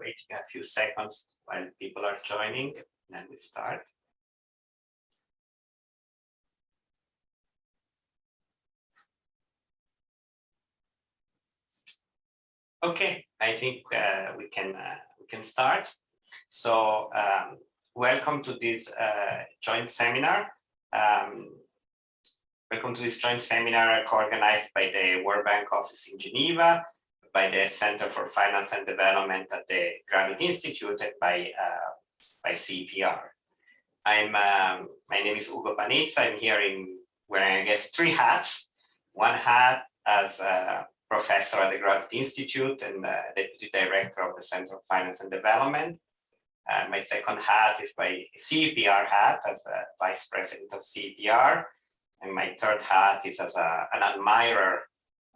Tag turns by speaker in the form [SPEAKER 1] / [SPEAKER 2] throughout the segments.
[SPEAKER 1] waiting a few seconds while people are joining, then we start. Okay, I think we can start. So welcome to this joint seminar. Welcome to this joint seminar co-organized by the World Bank office in Geneva, by the Center for Finance and Development at the Graduate Institute, and by CEPR. My name is Ugo Panizza. I'm here wearing, I guess, three hats. One hat as a professor at the Graduate Institute and deputy director of the Center for Finance and Development. My second hat is my CEPR hat as a vice president of CEPR. And my third hat is as an admirer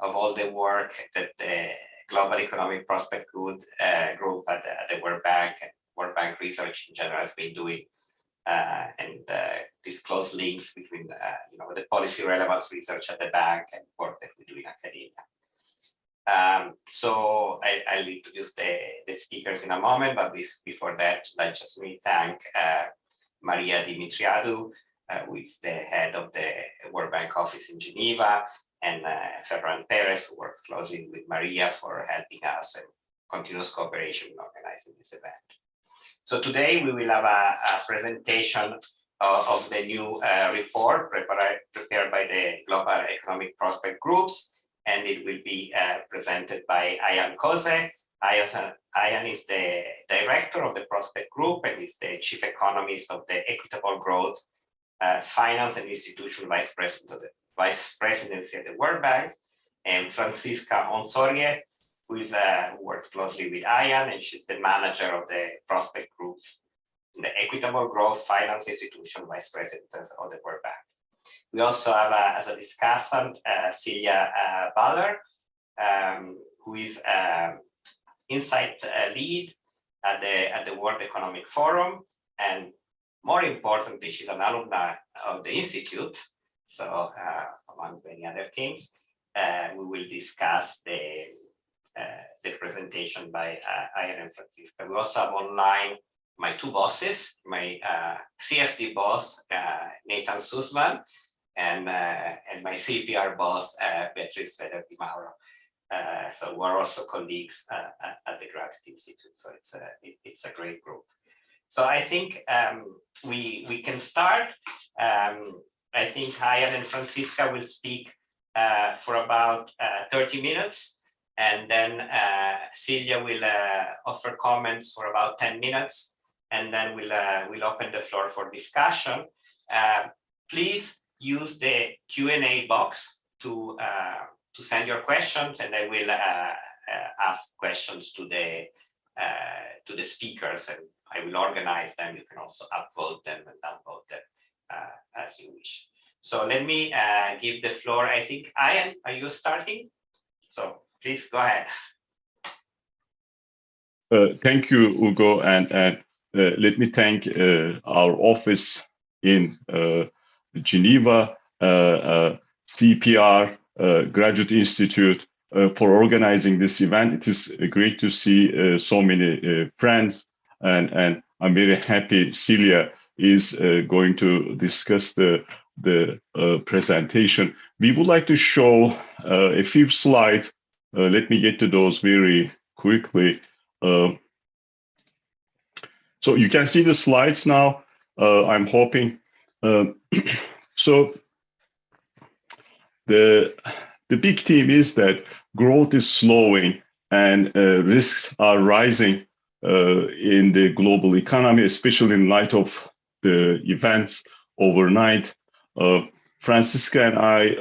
[SPEAKER 1] of all the work that the Global Economic Prospect Group at the World Bank and World Bank Research in general has been doing, and these close links between the policy relevance research at the bank and work that we do in academia. So I'll introduce the speakers in a moment, but before that, let's just thank Maria Dimitriadou, who is the head of the World Bank office in Geneva, and Ferran Perez, who works closely with Maria for helping us and continuous cooperation in organizing this event. So today we will have a presentation of the new report prepared by the Global Economic Prospect Groups, and it will be presented by Ayan Koze. Ayan is the director of the Prospect Group and is the chief economist of the Equitable Growth Finance and Institutional Vice Presidency at the World Bank, and Francisca Onsorge, who works closely with Ayan, and she's the manager of the Prospect Groups in the Equitable Growth Finance Institutional Vice President of the World Bank. We also have as a discussant Celia Baller, who is insight lead at the World Economic Forum, and more importantly, she's an alumni of the Institute. So among many other things, we will discuss the presentation by Ayan and Francisca. We also have online my two bosses, my CFD boss, Nathan Sussman, and my CPR boss, Beatriz Feder Di Mauro. So we're also colleagues at the Graduate Institute. So it's a great group. So I think we can start. I think Ayan and Francisca will speak for about 30 minutes, and then Celia will offer comments for about 10 minutes, and then we'll open the floor for discussion. Please use the Q&A box to send your questions, and I will ask questions to the speakers, and I will organize them. You can also upvote them and downvote them as you wish. So let me give the floor. I think, Ayan, are you starting? So please go ahead.
[SPEAKER 2] Thank you, Ugo, and let me thank our office in Geneva, CEPR, Graduate Institute, for organizing this event. It is great to see so many friends, and I'm very happy Celia is going to discuss the presentation. We would like to show a few slides. Let me get to those very quickly. So you can see the slides now, I'm hoping. So the big theme is that growth is slowing and risks are rising in the global economy, especially in light of the events overnight. Francisca and I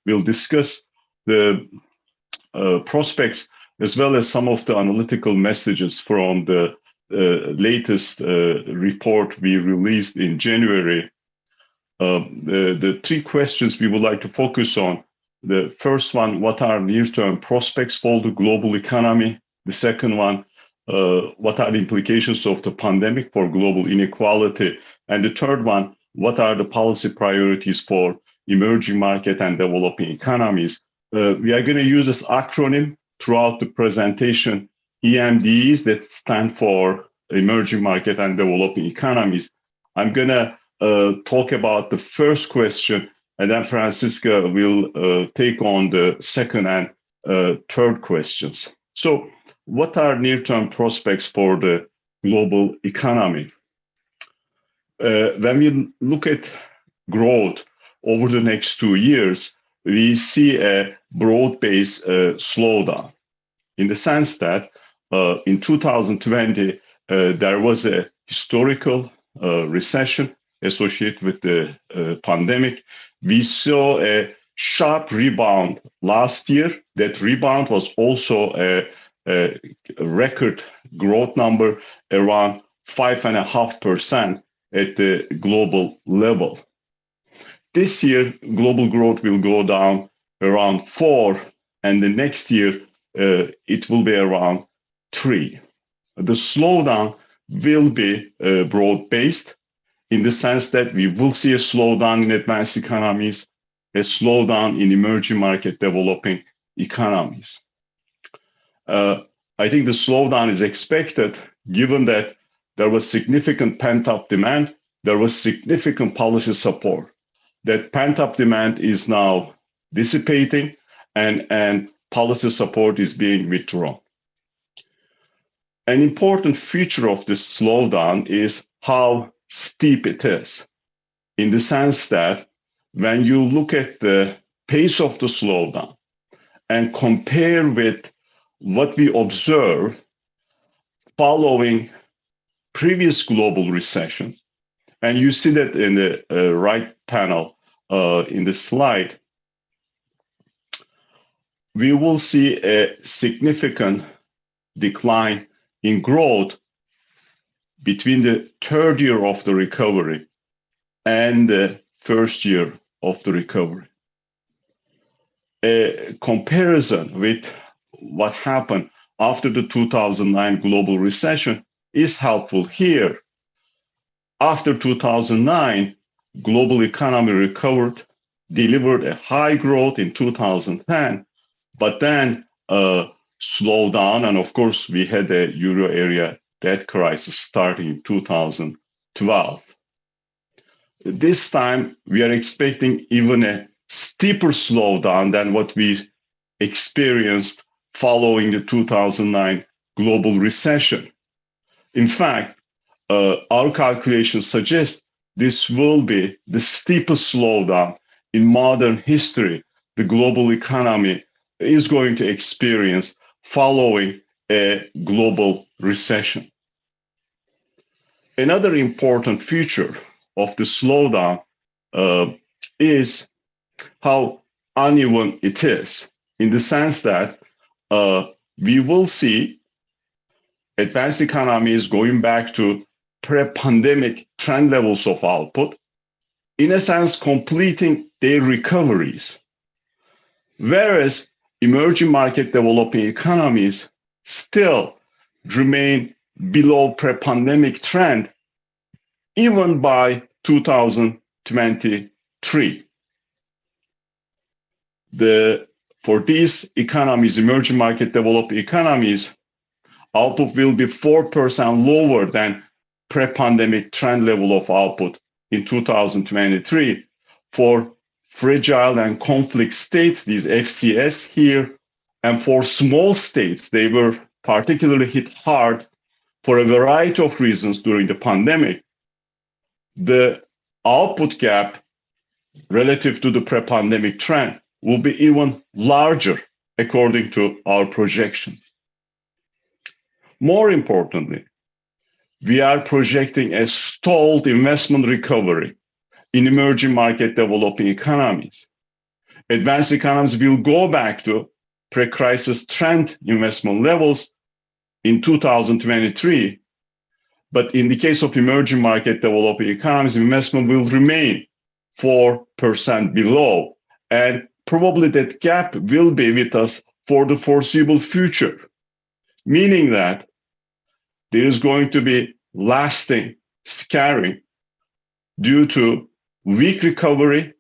[SPEAKER 2] will discuss the prospects as well as some of the analytical messages from the latest report we released in January. The three questions we would like to focus on. The first one, what are near-term prospects for the global economy? The second one, what are the implications of the pandemic for global inequality? And the third one, what are the policy priorities for emerging market and developing economies? We are going to use this acronym throughout the presentation. EMDs that stand for emerging market and developing economies. I'm gonna talk about the first question, and then Francisca will take on the second and third questions. So, what are near-term prospects for the global economy? When we look at growth over the next 2 years, we see a broad-based slowdown in the sense that in 2020, there was a historical recession associated with the pandemic. We saw a sharp rebound last year. That rebound was also a record growth number, around 5.5% at the global level. This year, global growth will go down around 4, and the next year, it will be around 3. The slowdown will be broad-based in the sense that we will see a slowdown in advanced economies, a slowdown in emerging market developing economies. I think the slowdown is expected given that there was significant pent-up demand, there was significant policy support. That pent-up demand is now dissipating and policy support is being withdrawn. An important feature of this slowdown is how steep it is, in the sense that when you look at the pace of the slowdown and compare with what we observe following previous global recessions, and you see that in the right panel in the slide, we will see a significant decline in growth between the third year of the recovery and the first year of the recovery. A comparison with what happened after the 2009 global recession is helpful here. After 2009, global economy recovered, delivered a high growth in 2010, but then slowed down. And of course, we had the euro area debt crisis starting in 2012. This time, we are expecting even a steeper slowdown than what we experienced following the 2009 global recession. In fact, our calculations suggest this will be the steepest slowdown in modern history the global economy is going to experience following a global recession. Another important feature of the slowdown is how uneven it is, in the sense that we will see advanced economies going back to pre-pandemic trend levels of output, in a sense completing their recoveries, whereas emerging market developing economies still remain below pre-pandemic trend even by 2023. For these economies, emerging market developing economies, output will be 4% lower than pre-pandemic trend level of output in 2023. For fragile and conflict states, these FCS here, and for small states, they were particularly hit hard for a variety of reasons during the pandemic. The output gap relative to the pre-pandemic trend will be even larger according to our projections. More importantly, we are projecting a stalled investment recovery in emerging market developing economies. Advanced economies will go back to pre-crisis trend investment levels in 2023, but in the case of emerging market developing economies, investment will remain 4% below, and probably that gap will be with us for the foreseeable future, meaning that there is going to be lasting scarring due to weak recovery,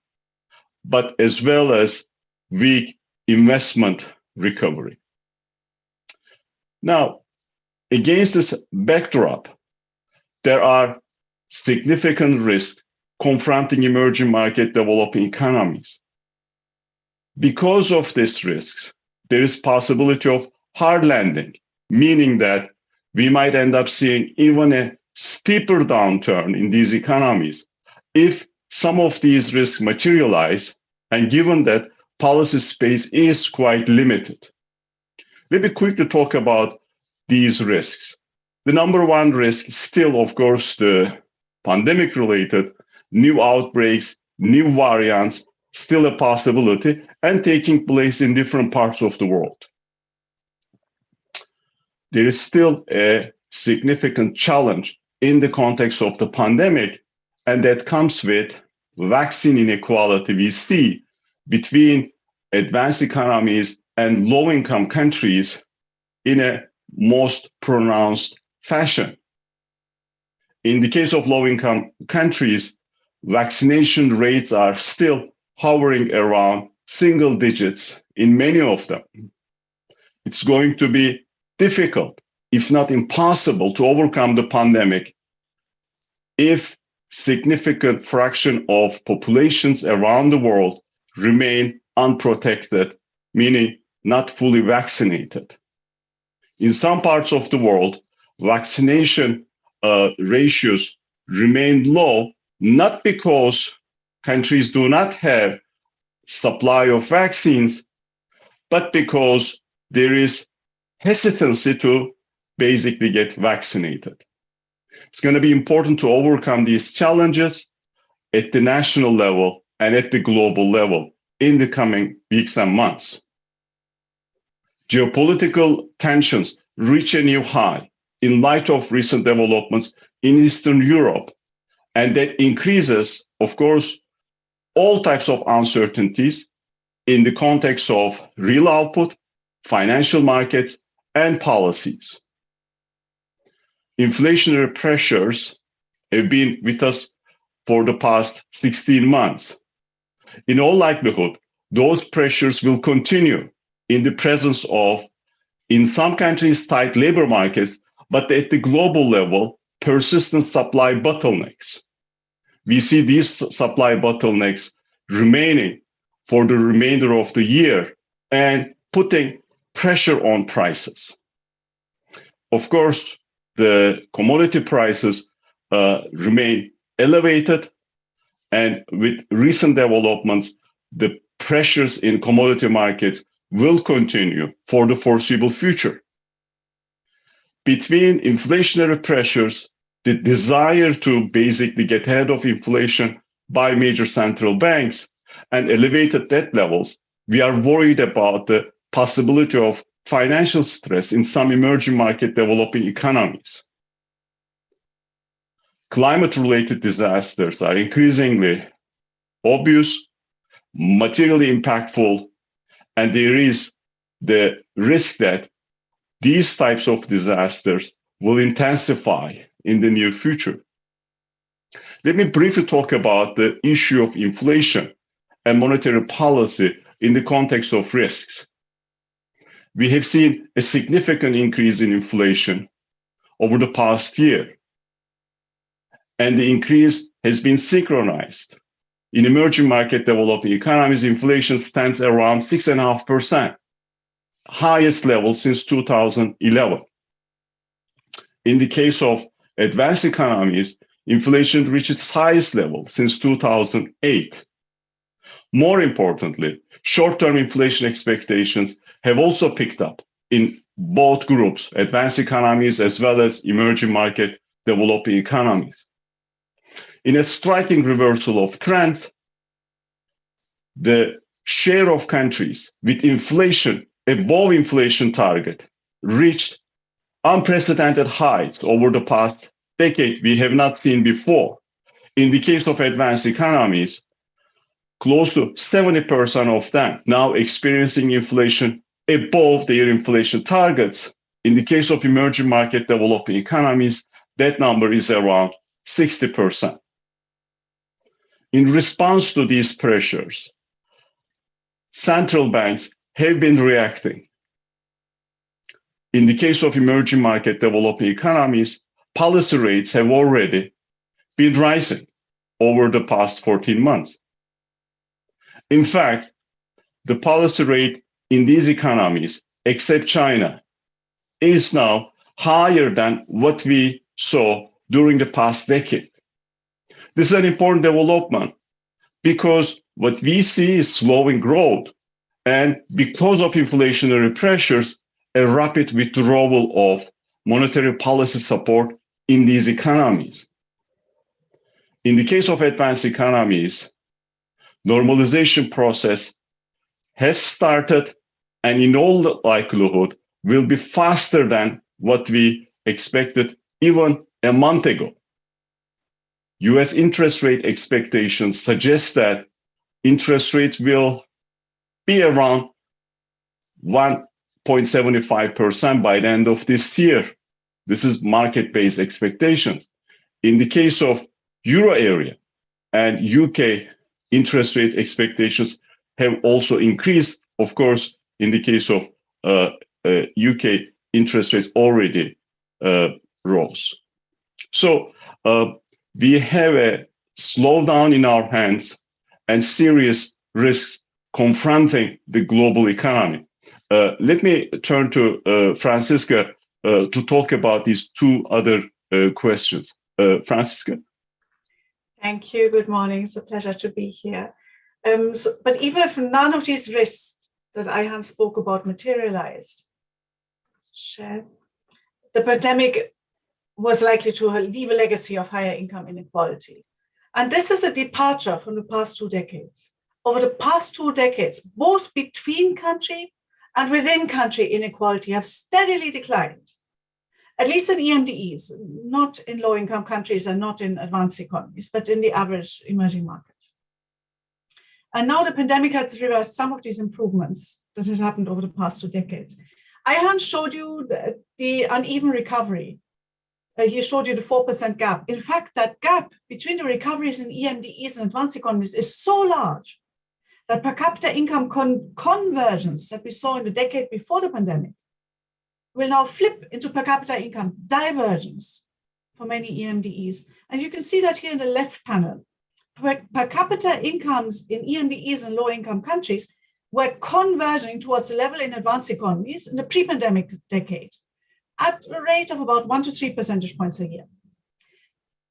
[SPEAKER 2] but as well as weak investment recovery. Now, Against this backdrop, there are significant risks confronting emerging market developing economies. Because of this risk, there is possibility of hard landing, meaning that we might end up seeing even a steeper downturn in these economies if some of these risks materialize, and given that policy space is quite limited. Let me quickly talk about these risks. The number one risk is still, of course, the pandemic-related new outbreaks, new variants, still a possibility and taking place in different parts of the world. There is still a significant challenge in the context of the pandemic, and that comes with vaccine inequality we see between advanced economies and low-income countries in a most pronounced fashion. In the case of low-income countries, vaccination rates are still hovering around single digits in many of them. It's going to be difficult, if not impossible, to overcome the pandemic if significant fraction of populations around the world remain unprotected, meaning not fully vaccinated. In some parts of the world, vaccination ratios remain low, not because countries do not have supply of vaccines, but because there is hesitancy to basically get vaccinated. It's going to be important to overcome these challenges at the national level and at the global level in the coming weeks and months. Geopolitical tensions reach a new high in light of recent developments in Eastern Europe, and that increases, of course, all types of uncertainties in the context of real output, financial markets, and policies. Inflationary pressures have been with us for the past 16 months. In all likelihood, those pressures will continue in the presence of, in some countries, tight labor markets, but at the global level, persistent supply bottlenecks. We see these supply bottlenecks remaining for the remainder of the year and putting pressure on prices. Of course, the commodity prices remain elevated, and with recent developments, the pressures in commodity markets will continue for the foreseeable future. Between inflationary pressures, the desire to basically get ahead of inflation by major central banks, and elevated debt levels, we are worried about the possibility of financial stress in some emerging market developing economies. Climate-related disasters are increasingly obvious, materially impactful, and there is the risk that these types of disasters will intensify in the near future. Let me briefly talk about the issue of inflation and monetary policy in the context of risks. We have seen a significant increase in inflation over the past year, and the increase has been synchronized. In emerging market developing economies, inflation stands around 6.5%, highest level since 2011. In the case of advanced economies, inflation reached its highest level since 2008. More importantly, short-term inflation expectations have also picked up in both groups, advanced economies as well as emerging market developing economies. In a striking reversal of trends, the share of countries with inflation above inflation target reached unprecedented heights over the past decade we have not seen before. In the case of advanced economies, close to 70% of them now experiencing inflation above their inflation targets. In the case of emerging market developing economies, that number is around 60%. In response to these pressures, central banks have been reacting. In the case of emerging market developing economies, policy rates have already been rising over the past 14 months. In fact, the policy rate in these economies, except China, is now higher than what we saw during the past decade. This is an important development because what we see is slowing growth, and because of inflationary pressures, a rapid withdrawal of monetary policy support in these economies. In the case of advanced economies, normalization process has started and in all likelihood will be faster than what we expected even a month ago. US interest rate expectations suggest that interest rates will be around 1.75% by the end of this year. This is market-based expectations. In the case of Euro area and UK, interest rate expectations have also increased. Of course, in the case of UK, interest rates already rose. So we have a slowdown in our hands and serious risks confronting the global economy. Let me turn to Francisca to talk about these two other questions. Francisca.
[SPEAKER 3] Thank you. Good morning. It's a pleasure to be here. But even if none of these risks that Ayhan spoke about materialized, the pandemic was likely to leave a legacy of higher income inequality. And this is a departure from the past 2 decades. Over the past 2 decades, both between country and within country inequality have steadily declined, at least in EMDEs, not in low-income countries and not in advanced economies, but in the average emerging market. And now the pandemic has reversed some of these improvements that had happened over the past 2 decades. Ayhan showed you the uneven recovery. He showed you the 4% gap. In fact, that gap between the recoveries in EMDEs and advanced economies is so large that per capita income convergence that we saw in the decade before the pandemic will now flip into per capita income divergence for many EMDEs. And you can see that here in the left panel. Per capita incomes in EMDEs and low-income countries were converging towards the level in advanced economies in the pre-pandemic decade at a rate of about 1 to 3 percentage points a year.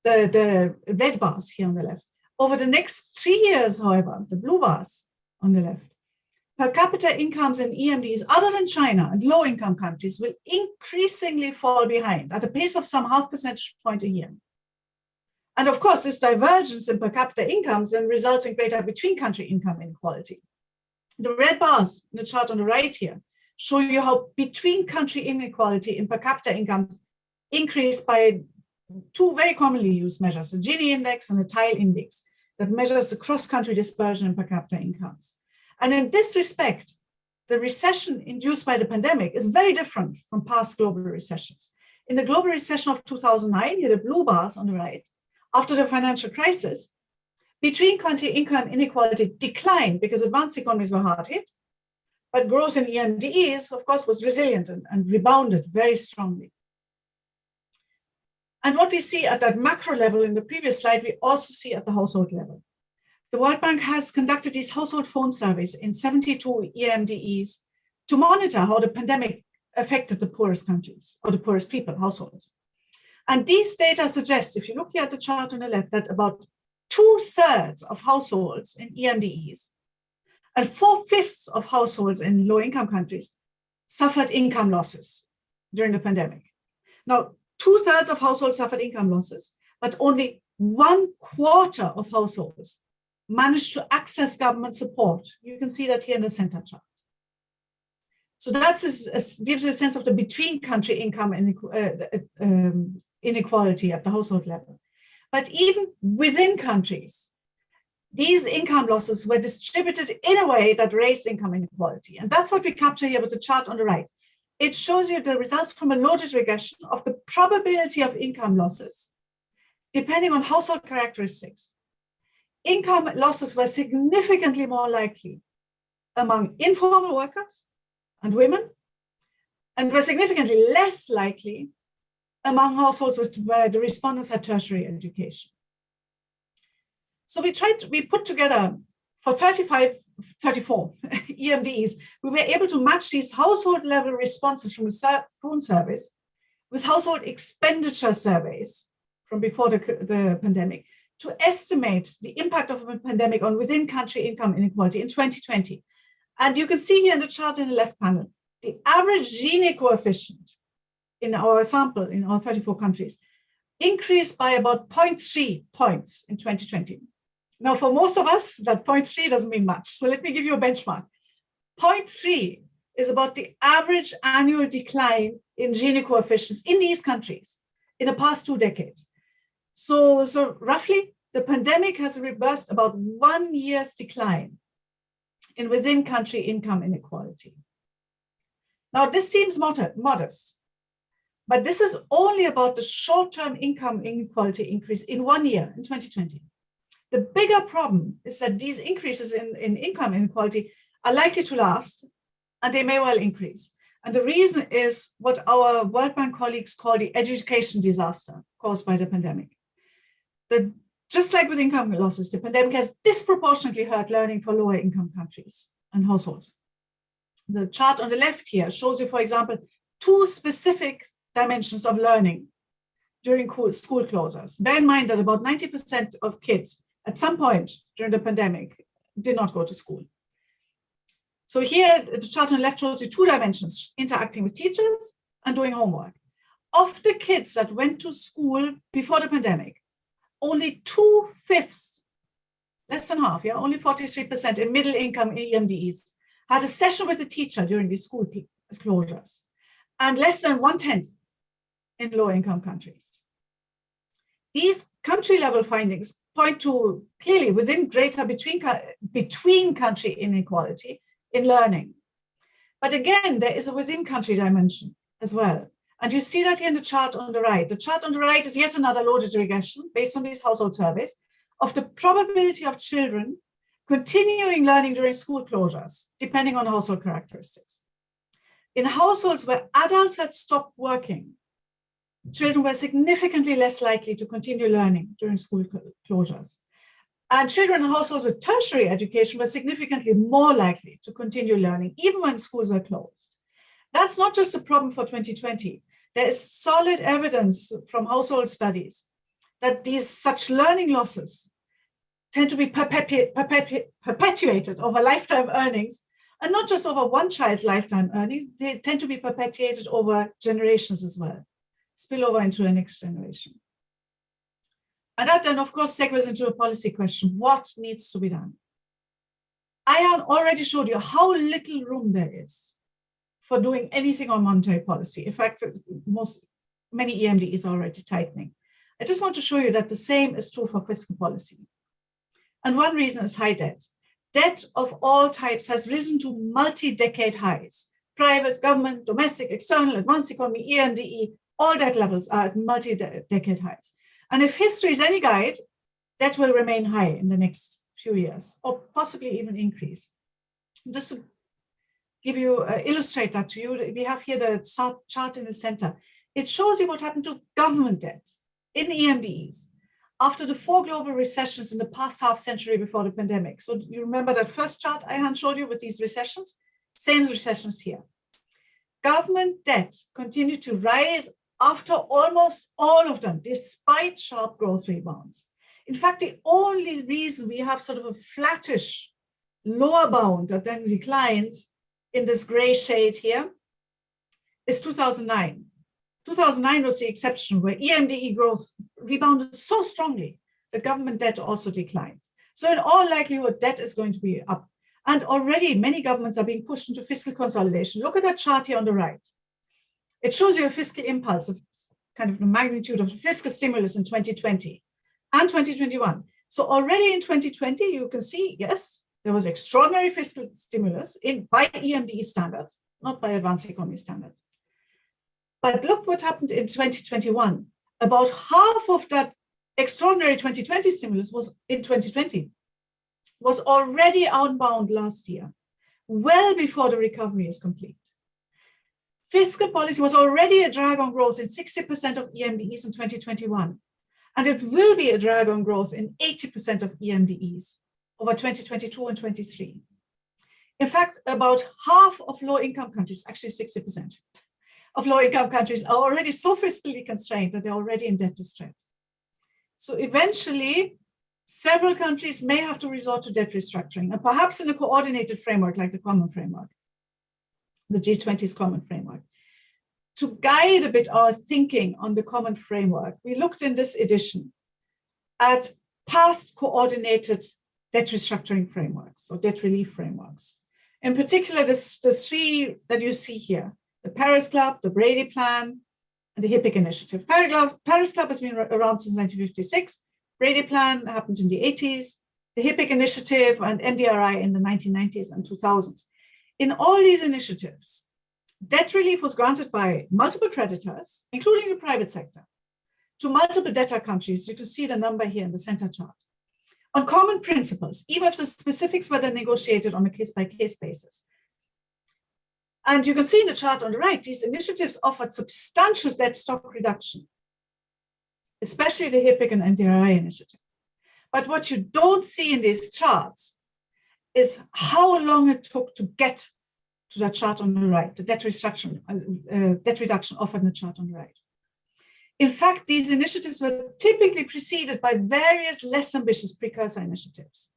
[SPEAKER 3] The red bars here on the left. Over the next 3 years, however, the blue bars on the left, per capita incomes in EMDs other than China and low-income countries will increasingly fall behind at a pace of some 0.5 percentage point a year. And of course, this divergence in per capita incomes then results in greater between-country income inequality. The red bars in the chart on the right here show you how between-country inequality in per capita incomes increased by 2 very commonly used measures, the Gini index and the Tile index, that measures the cross-country dispersion in per capita incomes. And in this respect, the recession induced by the pandemic is very different from past global recessions. In the global recession of 2009, here the blue bars on the right, after the financial crisis, between-country income inequality declined because advanced economies were hard hit, but growth in EMDEs, of course, was resilient and rebounded very strongly. And what we see at that macro level in the previous slide, we also see at the household level. The World Bank has conducted these household phone surveys in 72 EMDEs to monitor how the pandemic affected the poorest countries or the poorest people, households. And these data suggest, if you look here at the chart on the left, that about 2/3 of households in EMDEs and 4/5 of households in low-income countries suffered income losses during the pandemic. Now, 2/3 of households suffered income losses, but only 1/4 of households managed to access government support. You can see that here in the center chart. So that gives you a sense of the between-country income inequality at the household level. But even within countries, these income losses were distributed in a way that raised income inequality. And that's what we capture here with the chart on the right. It shows you the results from a loaded regression of the probability of income losses, depending on household characteristics. Income losses were significantly more likely among informal workers and women, and were significantly less likely among households where the respondents had tertiary education. So we put together for 34 EMDEs, we were able to match these household level responses from the phone surveys with household expenditure surveys from before the pandemic to estimate the impact of a pandemic on within country income inequality in 2020. And you can see here in the chart in the left panel, the average Gini coefficient in our sample in our 34 countries increased by about 0.3 points in 2020. Now, for most of us, that 0.3 doesn't mean much. So let me give you a benchmark. 0.3 is about the average annual decline in Gini coefficients in these countries in the past 2 decades. So roughly, the pandemic has reversed about 1 year's decline in within country income inequality. Now, this seems modest, but this is only about the short-term income inequality increase in 1 year, in 2020. The bigger problem is that these increases in income inequality are likely to last, and they may well increase. And the reason is what our World Bank colleagues call the education disaster caused by the pandemic. Just like with income losses, the pandemic has disproportionately hurt learning for lower income countries and households. The chart on the left here shows you, for example, 2 specific dimensions of learning during school closures. Bear in mind that about 90% of kids at some point during the pandemic did not go to school. So here, the chart on the left shows you 2 dimensions, interacting with teachers and doing homework. Of the kids that went to school before the pandemic, only 2/5, less than half, only 43% in middle income EMDEs had a session with a teacher during these school closures, and less than 1/10 in low income countries. These country level findings point to clearly within greater between country inequality in learning. But again, there is a within country dimension as well. And you see that here in the chart on the right. The chart on the right is yet another loaded regression based on these household surveys of the probability of children continuing learning during school closures, depending on household characteristics. In households where adults had stopped working, children were significantly less likely to continue learning during school closures. And children in households with tertiary education were significantly more likely to continue learning, even when schools were closed. That's not just a problem for 2020. There is solid evidence from household studies that such learning losses tend to be perpetuated over lifetime earnings, and not just over one child's lifetime earnings, they tend to be perpetuated over generations as well, spill over into the next generation. And that then, of course, segues into a policy question. What needs to be done? Ayan already showed you how little room there is for doing anything on monetary policy. In fact, many EMDEs are already tightening. I just want to show you that the same is true for fiscal policy. And one reason is high debt. Debt of all types has risen to multi-decade highs. Private, government, domestic, external, advanced economy, EMDE, all debt levels are at multi-decade highs. And if history is any guide, debt will remain high in the next few years, or possibly even increase. Just to give you, illustrate that to you, we have here the chart in the center. It shows you what happened to government debt in EMDEs after the 4 global recessions in the past half century before the pandemic. So you remember that first chart I showed you with these recessions? Same recessions here. Government debt continued to rise after almost all of them, despite sharp growth rebounds. In fact, the only reason we have sort of a flattish lower bound that then declines in this gray shade here is 2009. 2009 was the exception where EMDE growth rebounded so strongly that government debt also declined. So in all likelihood, debt is going to be up. And already many governments are being pushed into fiscal consolidation. Look at that chart here on the right. It shows you a fiscal impulse of kind of the magnitude of the fiscal stimulus in 2020 and 2021. So already in 2020, you can see, yes, there was extraordinary fiscal stimulus by EMDE standards, not by advanced economy standards. But look what happened in 2021. About half of that extraordinary 2020 stimulus was in 2020, was already outbound last year, well before the recovery is complete. Fiscal policy was already a drag on growth in 60% of EMDEs in 2021, and it will be a drag on growth in 80% of EMDEs over 2022 and 23. In fact, about half of low-income countries, actually 60% of low-income countries, are already so fiscally constrained that they're already in debt distress. So eventually, several countries may have to resort to debt restructuring, and perhaps in a coordinated framework like the Common Framework, the G20's Common Framework. To guide a bit our thinking on the Common Framework, we looked in this edition at past coordinated debt restructuring frameworks or debt relief frameworks. In particular, the three that you see here, the Paris Club, the Brady Plan, and the HIPC Initiative. Paris Club has been around since 1956. Brady Plan happened in the 80s, the HIPC Initiative and MDRI in the 1990s and 2000s. In all these initiatives, debt relief was granted by multiple creditors, including the private sector, to multiple debtor countries. You can see the number here in the center chart. On common principles, even if the specifics were then negotiated on a case-by-case basis. And you can see in the chart on the right, these initiatives offered substantial debt stock reduction, especially the HIPC and MDRI initiative. But what you don't see in these charts is how long it took to get to that chart on the right, the debt reduction offered in the chart on the right. In fact, these initiatives were typically preceded by various less ambitious precursor initiatives.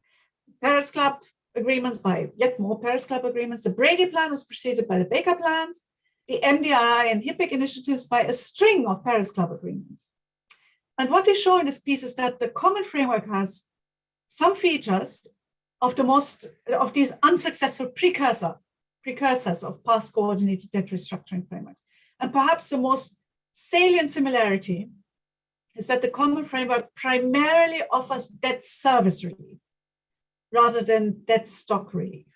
[SPEAKER 3] Paris Club agreements by yet more Paris Club agreements. The Brady Plan was preceded by the Baker Plans, the MDI and HIPC initiatives by a string of Paris Club agreements. And what we show in this piece is that the Common Framework has some features of these unsuccessful precursors of past coordinated debt restructuring frameworks. And perhaps the most salient similarity is that the Common Framework primarily offers debt service relief rather than debt stock relief.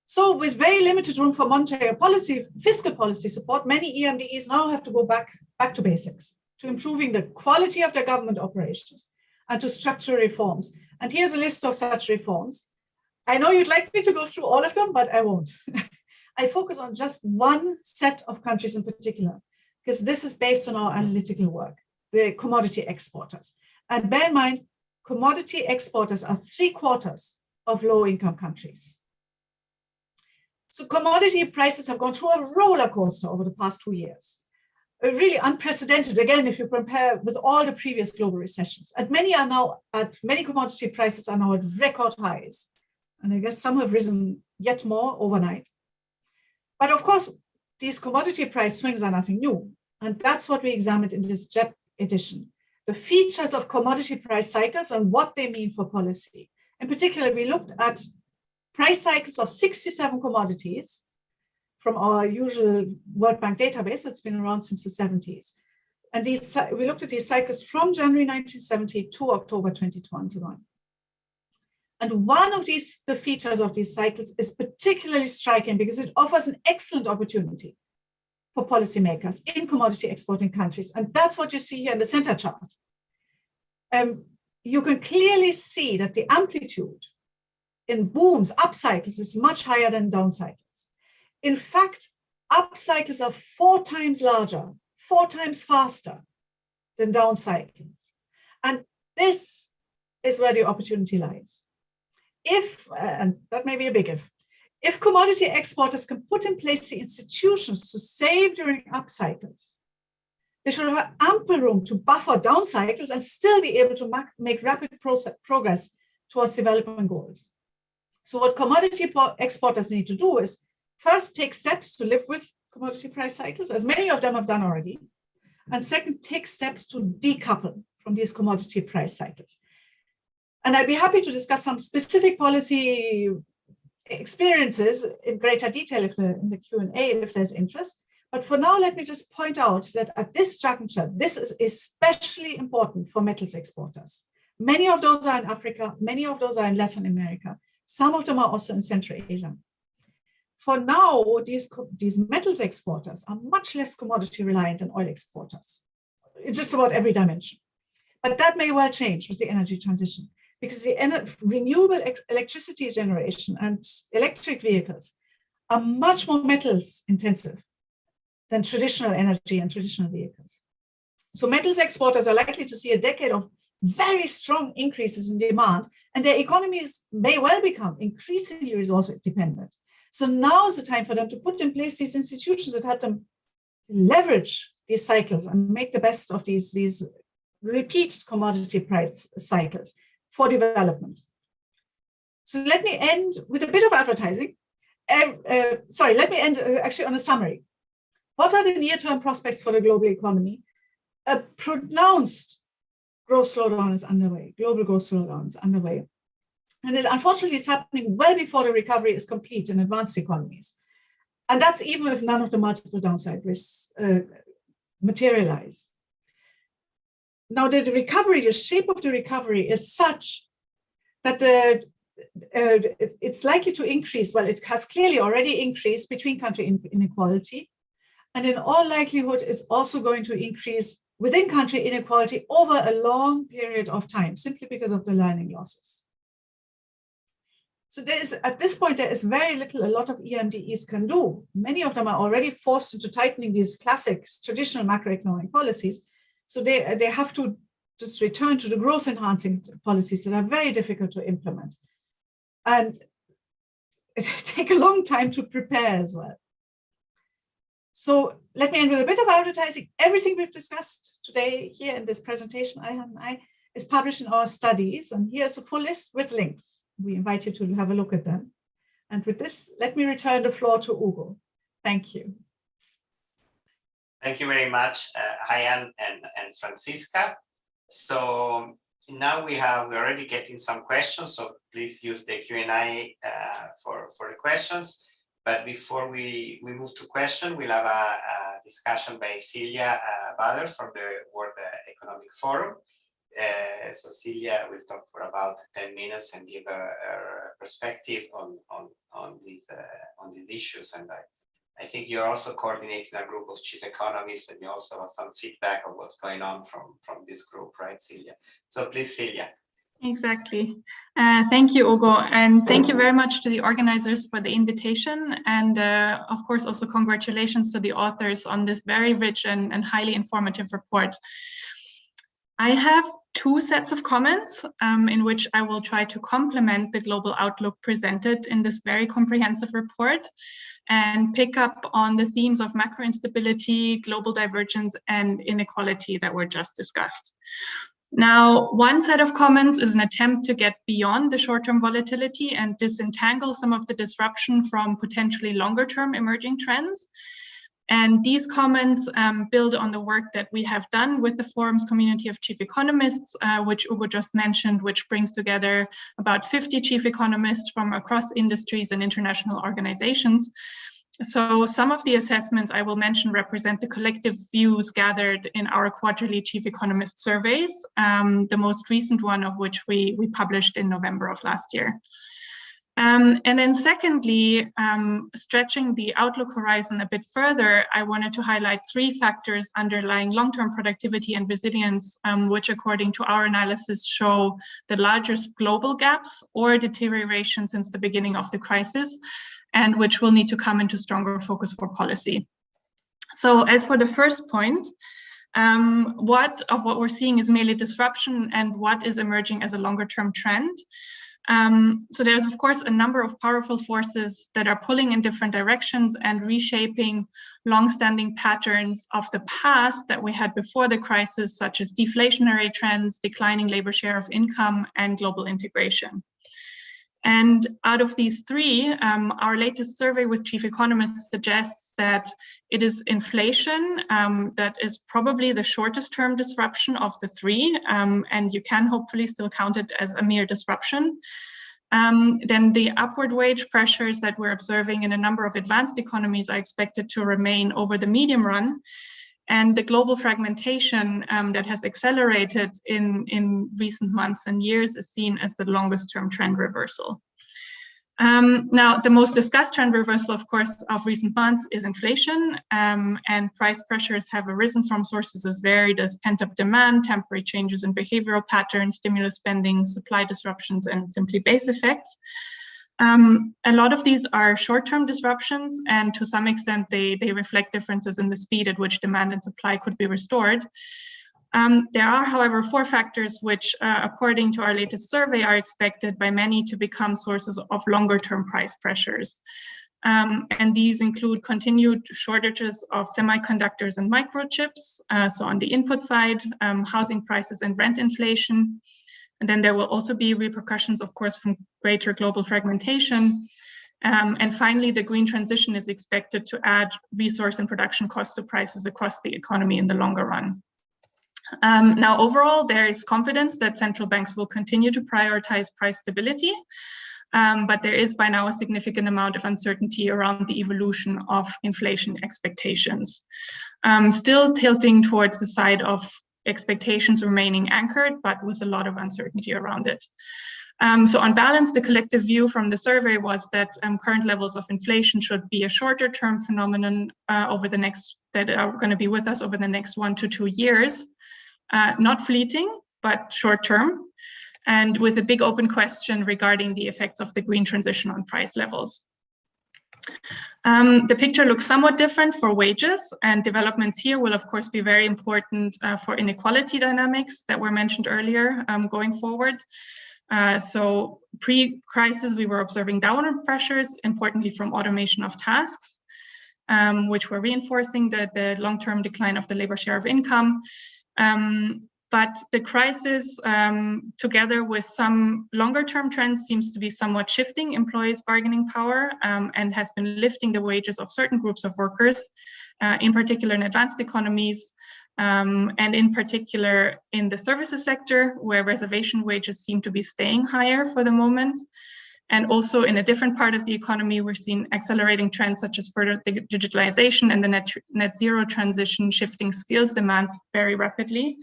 [SPEAKER 3] So with very limited room for monetary policy, fiscal policy support, many EMDEs now have to go back to basics, to improving the quality of their government operations and to structural reforms. And here's a list of such reforms. I know you'd like me to go through all of them, but I won't. I focus on just one set of countries in particular, because this is based on our analytical work, the commodity exporters. And bear in mind, commodity exporters are 3/4 of low-income countries. So commodity prices have gone through a roller coaster over the past 2 years. Really unprecedented, again, if you compare with all the previous global recessions. And many commodity prices are now at record highs. And I guess some have risen yet more overnight. But of course, these commodity price swings are nothing new. And that's what we examined in this JEP edition, the features of commodity price cycles and what they mean for policy. In particular, we looked at price cycles of 67 commodities from our usual World Bank database that's been around since the 70s. And we looked at these cycles from January 1970 to October 2021. And one of the features of these cycles is particularly striking because it offers an excellent opportunity for policymakers in commodity exporting countries. And that's what you see here in the center chart. You can clearly see that the amplitude in booms, up cycles, is much higher than down cycles. In fact, up cycles are 4 times larger, 4 times faster than down cycles. And this is where the opportunity lies. And that may be a big if commodity exporters can put in place the institutions to save during up cycles, they should have ample room to buffer down cycles and still be able to make rapid progress towards development goals. So what commodity exporters need to do is first take steps to live with commodity price cycles, as many of them have done already. And second, take steps to decouple from these commodity price cycles. And I'd be happy to discuss some specific policy experiences in greater detail in the Q&A if there's interest. But for now, let me just point out that at this juncture, this is especially important for metals exporters. Many of those are in Africa, many of those are in Latin America. Some of them are also in Central Asia. For now, these metals exporters are much less commodity reliant than oil exporters in just about every dimension. But that may well change with the energy transition, because the renewable electricity generation and electric vehicles are much more metals intensive than traditional energy and traditional vehicles. So metals exporters are likely to see a decade of very strong increases in demand, and their economies may well become increasingly resource dependent. So now is the time for them to put in place these institutions that help them leverage these cycles and make the best of these repeated commodity price cycles for development. So let me end with a bit of advertising. Let me end actually on a summary. What are the near-term prospects for the global economy? A pronounced growth slowdown is underway, global growth slowdown is underway. And it unfortunately is happening well before the recovery is complete in advanced economies. And that's even if none of the multiple downside risks materialize. Now, the shape of the recovery is such that it's likely to increase. Well, it has clearly already increased between country inequality. And in all likelihood, it's also going to increase within country inequality over a long period of time, simply because of the learning losses. So at this point, there is very little a lot of EMDEs can do. Many of them are already forced into tightening these classic traditional macroeconomic policies. So they have to just return to the growth enhancing policies that are very difficult to implement. And it takes a long time to prepare as well. So let me end with a bit of advertising. Everything we've discussed today here in this presentation, is published in our studies. And here's a full list with links. We invite you to have a look at them. And with this, let me return the floor to Ugo. Thank you.
[SPEAKER 1] Thank you very much, Hayan and Franziska. So now we're already getting some questions, so please use the Q&A for the questions. But before we move to question, we'll have a discussion by Celia Bader from the World Economic Forum. So Celia will talk for about 10 minutes and give a perspective on these issues. And I think you're also coordinating a group of chief economists, and you also have some feedback of what's going on from this group, right, Celia? So please, Celia.
[SPEAKER 4] Exactly. Thank you, Ugo, and thank you very much to the organizers for the invitation, and of course also congratulations to the authors on this very rich and highly informative report. I have two sets of comments in which I will try to complement the global outlook presented in this very comprehensive report and pick up on the themes of macro instability, global divergence, and inequality that were just discussed. Now, one set of comments is an attempt to get beyond the short-term volatility and disentangle some of the disruption from potentially longer-term emerging trends. And these comments build on the work that we have done with the forum's community of chief economists, which Ugo just mentioned, which brings together about 50 chief economists from across industries and international organizations. So some of the assessments I will mention represent the collective views gathered in our quarterly chief economist surveys, the most recent one of which we published in November of last year. And then secondly, stretching the outlook horizon a bit further, I wanted to highlight three factors underlying long-term productivity and resilience, which according to our analysis show the largest global gaps or deterioration since the beginning of the crisis, and which will need to come into stronger focus for policy. So as for the first point, what we're seeing is merely disruption and what is emerging as a longer-term trend. So there's, of course, a number of powerful forces that are pulling in different directions and reshaping long-standing patterns of the past that we had before the crisis, such as deflationary trends, declining labor share of income, and global integration. And out of these three, our latest survey with chief economists suggests that it is inflation that is probably the shortest term disruption of the three, and you can hopefully still count it as a mere disruption. Then the upward wage pressures that we're observing in a number of advanced economies are expected to remain over the medium run. And the global fragmentation that has accelerated in recent months and years is seen as the longest term trend reversal. Now, the most discussed trend reversal, of course, of recent months is inflation, and price pressures have arisen from sources as varied as pent-up demand, temporary changes in behavioral patterns, stimulus spending, supply disruptions, and simply base effects. A lot of these are short-term disruptions, and to some extent they reflect differences in the speed at which demand and supply could be restored. There are, however, 4 factors which, according to our latest survey, are expected by many to become sources of longer-term price pressures. And these include continued shortages of semiconductors and microchips. So on the input side, housing prices and rent inflation. And then there will also be repercussions, of course, from greater global fragmentation. And finally, the green transition is expected to add resource and production costs to prices across the economy in the longer run. Now, overall, there is confidence that central banks will continue to prioritize price stability, but there is by now a significant amount of uncertainty around the evolution of inflation expectations. Still tilting towards the side of expectations remaining anchored, but with a lot of uncertainty around it. So on balance, the collective view from the survey was that current levels of inflation should be a shorter term phenomenon that are going to be with us over the next 1 to 2 years, not fleeting, but short term, and with a big open question regarding the effects of the green transition on price levels. The picture looks somewhat different for wages, and developments here will of course be very important for inequality dynamics that were mentioned earlier going forward. So pre-crisis, we were observing downward pressures, importantly from automation of tasks, which were reinforcing the long-term decline of the labor share of income. But the crisis, together with some longer-term trends, seems to be somewhat shifting employees' bargaining power and has been lifting the wages of certain groups of workers, in particular in advanced economies, and in particular in the services sector, where reservation wages seem to be staying higher for the moment. And also in a different part of the economy, we're seeing accelerating trends such as further digitalization and the net zero transition, shifting skills demands very rapidly.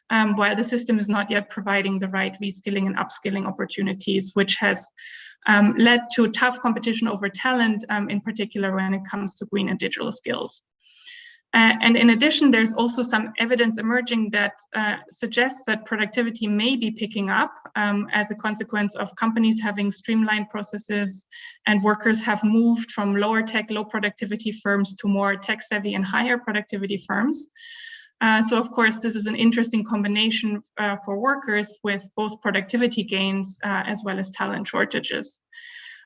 [SPEAKER 4] While the system is not yet providing the right reskilling and upskilling opportunities, which has led to tough competition over talent, in particular when it comes to green and digital skills. And in addition, there's also some evidence emerging that suggests that productivity may be picking up as a consequence of companies having streamlined processes, and workers have moved from lower tech, low productivity firms to more tech savvy and higher productivity firms. So of course, this is an interesting combination for workers with both productivity gains as well as talent shortages.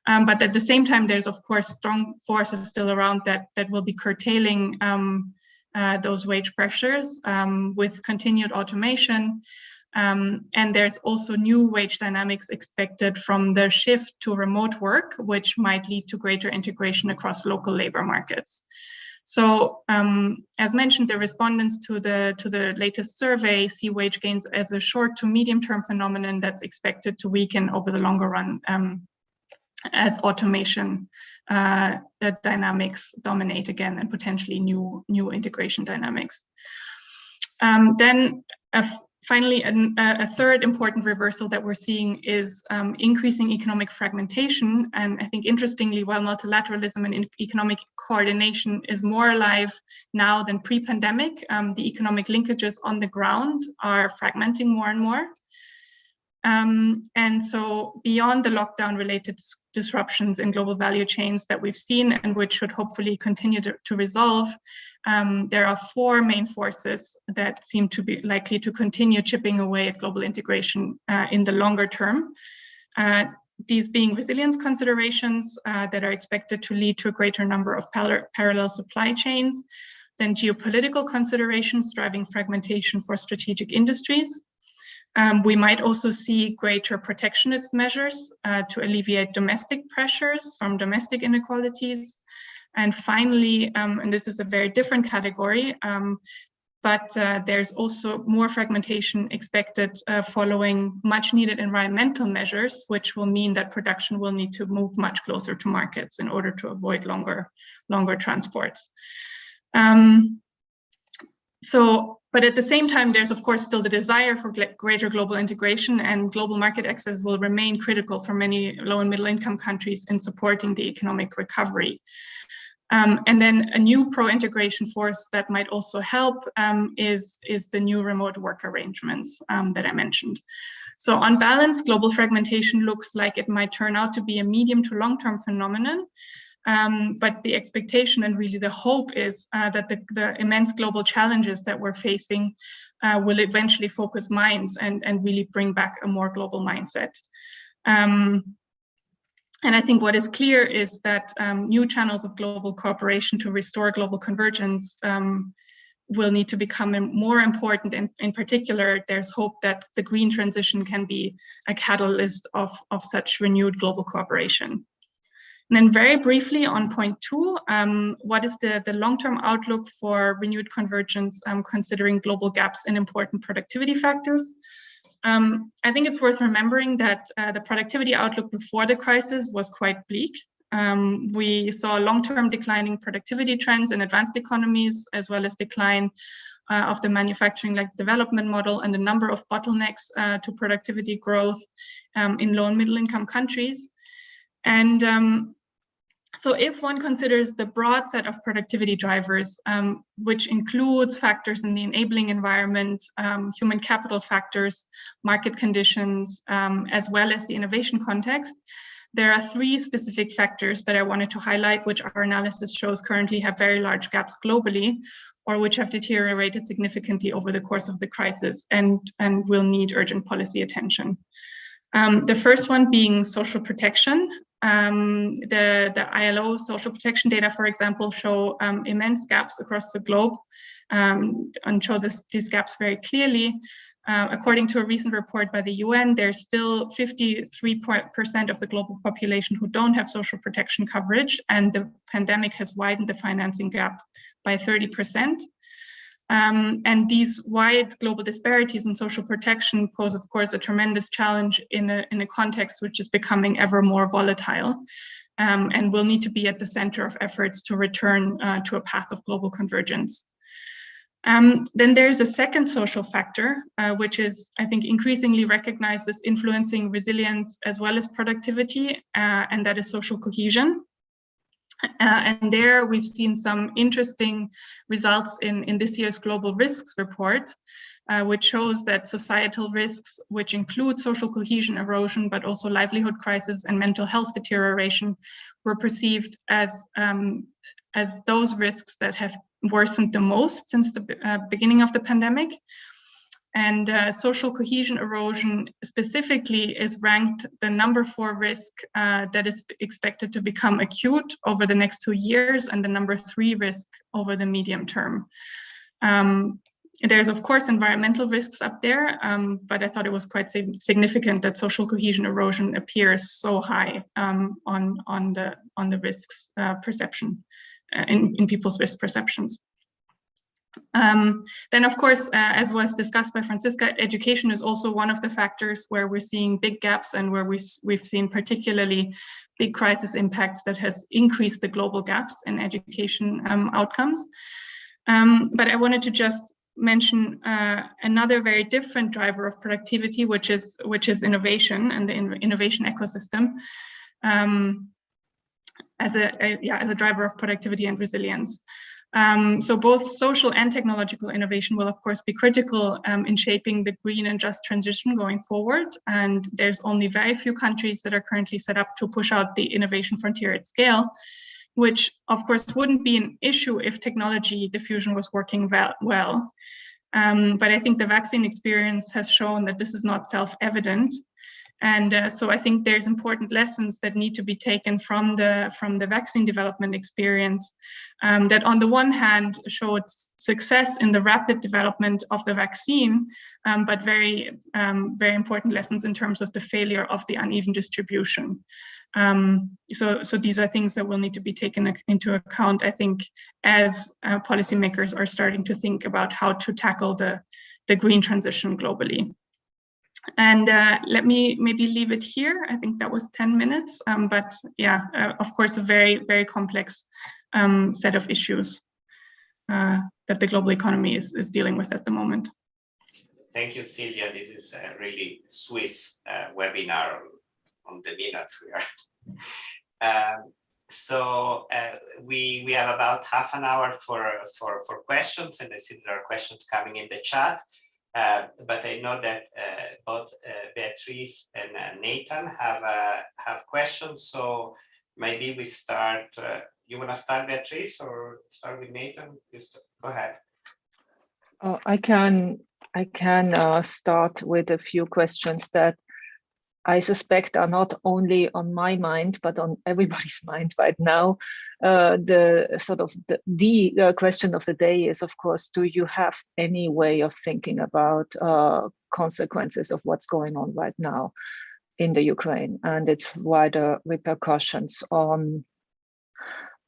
[SPEAKER 4] But at the same time, there's of course strong forces still around that will be curtailing those wage pressures with continued automation. And there's also new wage dynamics expected from the shift to remote work, which might lead to greater integration across local labor markets. So as mentioned, the respondents to the latest survey see wage gains as a short to medium term phenomenon that's expected to weaken over the longer run as automation dynamics dominate again, and potentially new integration dynamics. Then finally, a third important reversal that we're seeing is increasing economic fragmentation. And I think interestingly, while multilateralism and economic coordination is more alive now than pre-pandemic, the economic linkages on the ground are fragmenting more and more. And so beyond the lockdown related disruptions in global value chains that we've seen and which should hopefully continue to resolve, there are 4 main forces that seem to be likely to continue chipping away at global integration in the longer term. These being resilience considerations that are expected to lead to a greater number of parallel supply chains, then geopolitical considerations driving fragmentation for strategic industries. We might also see greater protectionist measures to alleviate domestic pressures from domestic inequalities. And finally, and this is a very different category, but there's also more fragmentation expected following much needed environmental measures, which will mean that production will need to move much closer to markets in order to avoid longer transports. But at the same time, there's of course still the desire for greater global integration, and global market access will remain critical for many low and middle income countries in supporting the economic recovery. And then a new pro-integration force that might also help is the new remote work arrangements that I mentioned. So on balance, global fragmentation looks like it might turn out to be a medium to long-term phenomenon. But the expectation and really the hope is that the immense global challenges that we're facing will eventually focus minds and really bring back a more global mindset. And I think what is clear is that new channels of global cooperation to restore global convergence will need to become more important. And in particular, there's hope that the green transition can be a catalyst of such renewed global cooperation. And then very briefly on point 2, what is the long-term outlook for renewed convergence considering global gaps in important productivity factors? I think it's worth remembering that the productivity outlook before the crisis was quite bleak. We saw long-term declining productivity trends in advanced economies, as well as decline of the manufacturing-led development model and the number of bottlenecks to productivity growth in low and middle-income countries. And so if one considers the broad set of productivity drivers, which includes factors in the enabling environment, human capital factors, market conditions, as well as the innovation context, there are 3 specific factors that I wanted to highlight, which our analysis shows currently have very large gaps globally, or which have deteriorated significantly over the course of the crisis and will need urgent policy attention. The first one being social protection. The ILO social protection data, for example, show immense gaps across the globe and show these gaps very clearly. According to a recent report by the UN, there's still 53% of the global population who don't have social protection coverage, and the pandemic has widened the financing gap by 30%. And these wide global disparities in social protection pose, of course, a tremendous challenge in a context which is becoming ever more volatile and will need to be at the center of efforts to return to a path of global convergence. Then there's a second social factor, which is, I think, increasingly recognized as influencing resilience as well as productivity, and that is social cohesion. And there we've seen some interesting results in this year's Global Risks Report, which shows that societal risks, which include social cohesion erosion, but also livelihood crisis and mental health deterioration, were perceived as those risks that have worsened the most since the beginning of the pandemic. And social cohesion erosion specifically is ranked the number 4 risk that is expected to become acute over the next 2 years, and the number 3 risk over the medium term. There's, of course, environmental risks up there, but I thought it was quite significant that social cohesion erosion appears so high on the risks perception, in people's risk perceptions. Then, of course, as was discussed by Franziska, education is also one of the factors where we're seeing big gaps and where we've seen particularly big crisis impacts that has increased the global gaps in education outcomes. But I wanted to just mention another very different driver of productivity, which is innovation and the innovation ecosystem as a driver of productivity and resilience. So both social and technological innovation will, of course, be critical in shaping the green and just transition going forward. And there's only very few countries that are currently set up to push out the innovation frontier at scale, which, of course, wouldn't be an issue if technology diffusion was working well. But I think the vaccine experience has shown that this is not self-evident. And so I think there's important lessons that need to be taken from the vaccine development experience that on the one hand showed success in the rapid development of the vaccine, but very important lessons in terms of the failure of the uneven distribution. So these are things that will need to be taken into account, I think, as policymakers are starting to think about how to tackle the green transition globally. And let me maybe leave it here. I think that was 10 minutes, but yeah, of course, a very, very complex set of issues that the global economy is dealing with at the moment.
[SPEAKER 1] Thank you, Silvia. This is a really Swiss webinar on the minutes we are. So we have about half an hour for questions, and I see there are questions coming in the chat. But I know that both Beatrice and Nathan have questions. So maybe we start. You want to start, Beatrice, or start with Nathan? Go ahead.
[SPEAKER 5] I can start with a few questions that I suspect are not only on my mind, but on everybody's mind right now. The question of the day is, of course, do you have any way of thinking about consequences of what's going on right now in the Ukraine and its wider repercussions on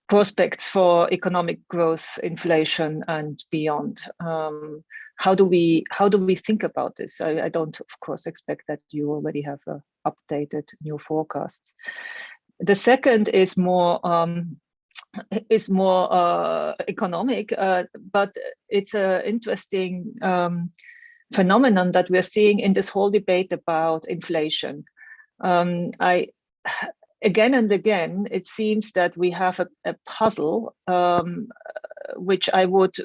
[SPEAKER 5] prospects for economic growth, inflation, and beyond? How do we think about this? I don't, of course, expect that you already have updated new forecasts. The second is more economic, but it's an interesting phenomenon that we're seeing in this whole debate about inflation. Again and again, it seems that we have a puzzle, which I would,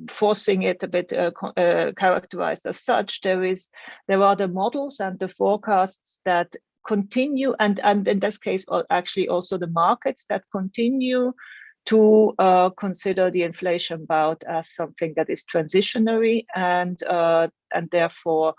[SPEAKER 5] forcing it a bit, characterized as such. There are the models and the forecasts that continue, and in this case, actually also the markets that continue to consider the inflation bout as something that is transitionary and therefore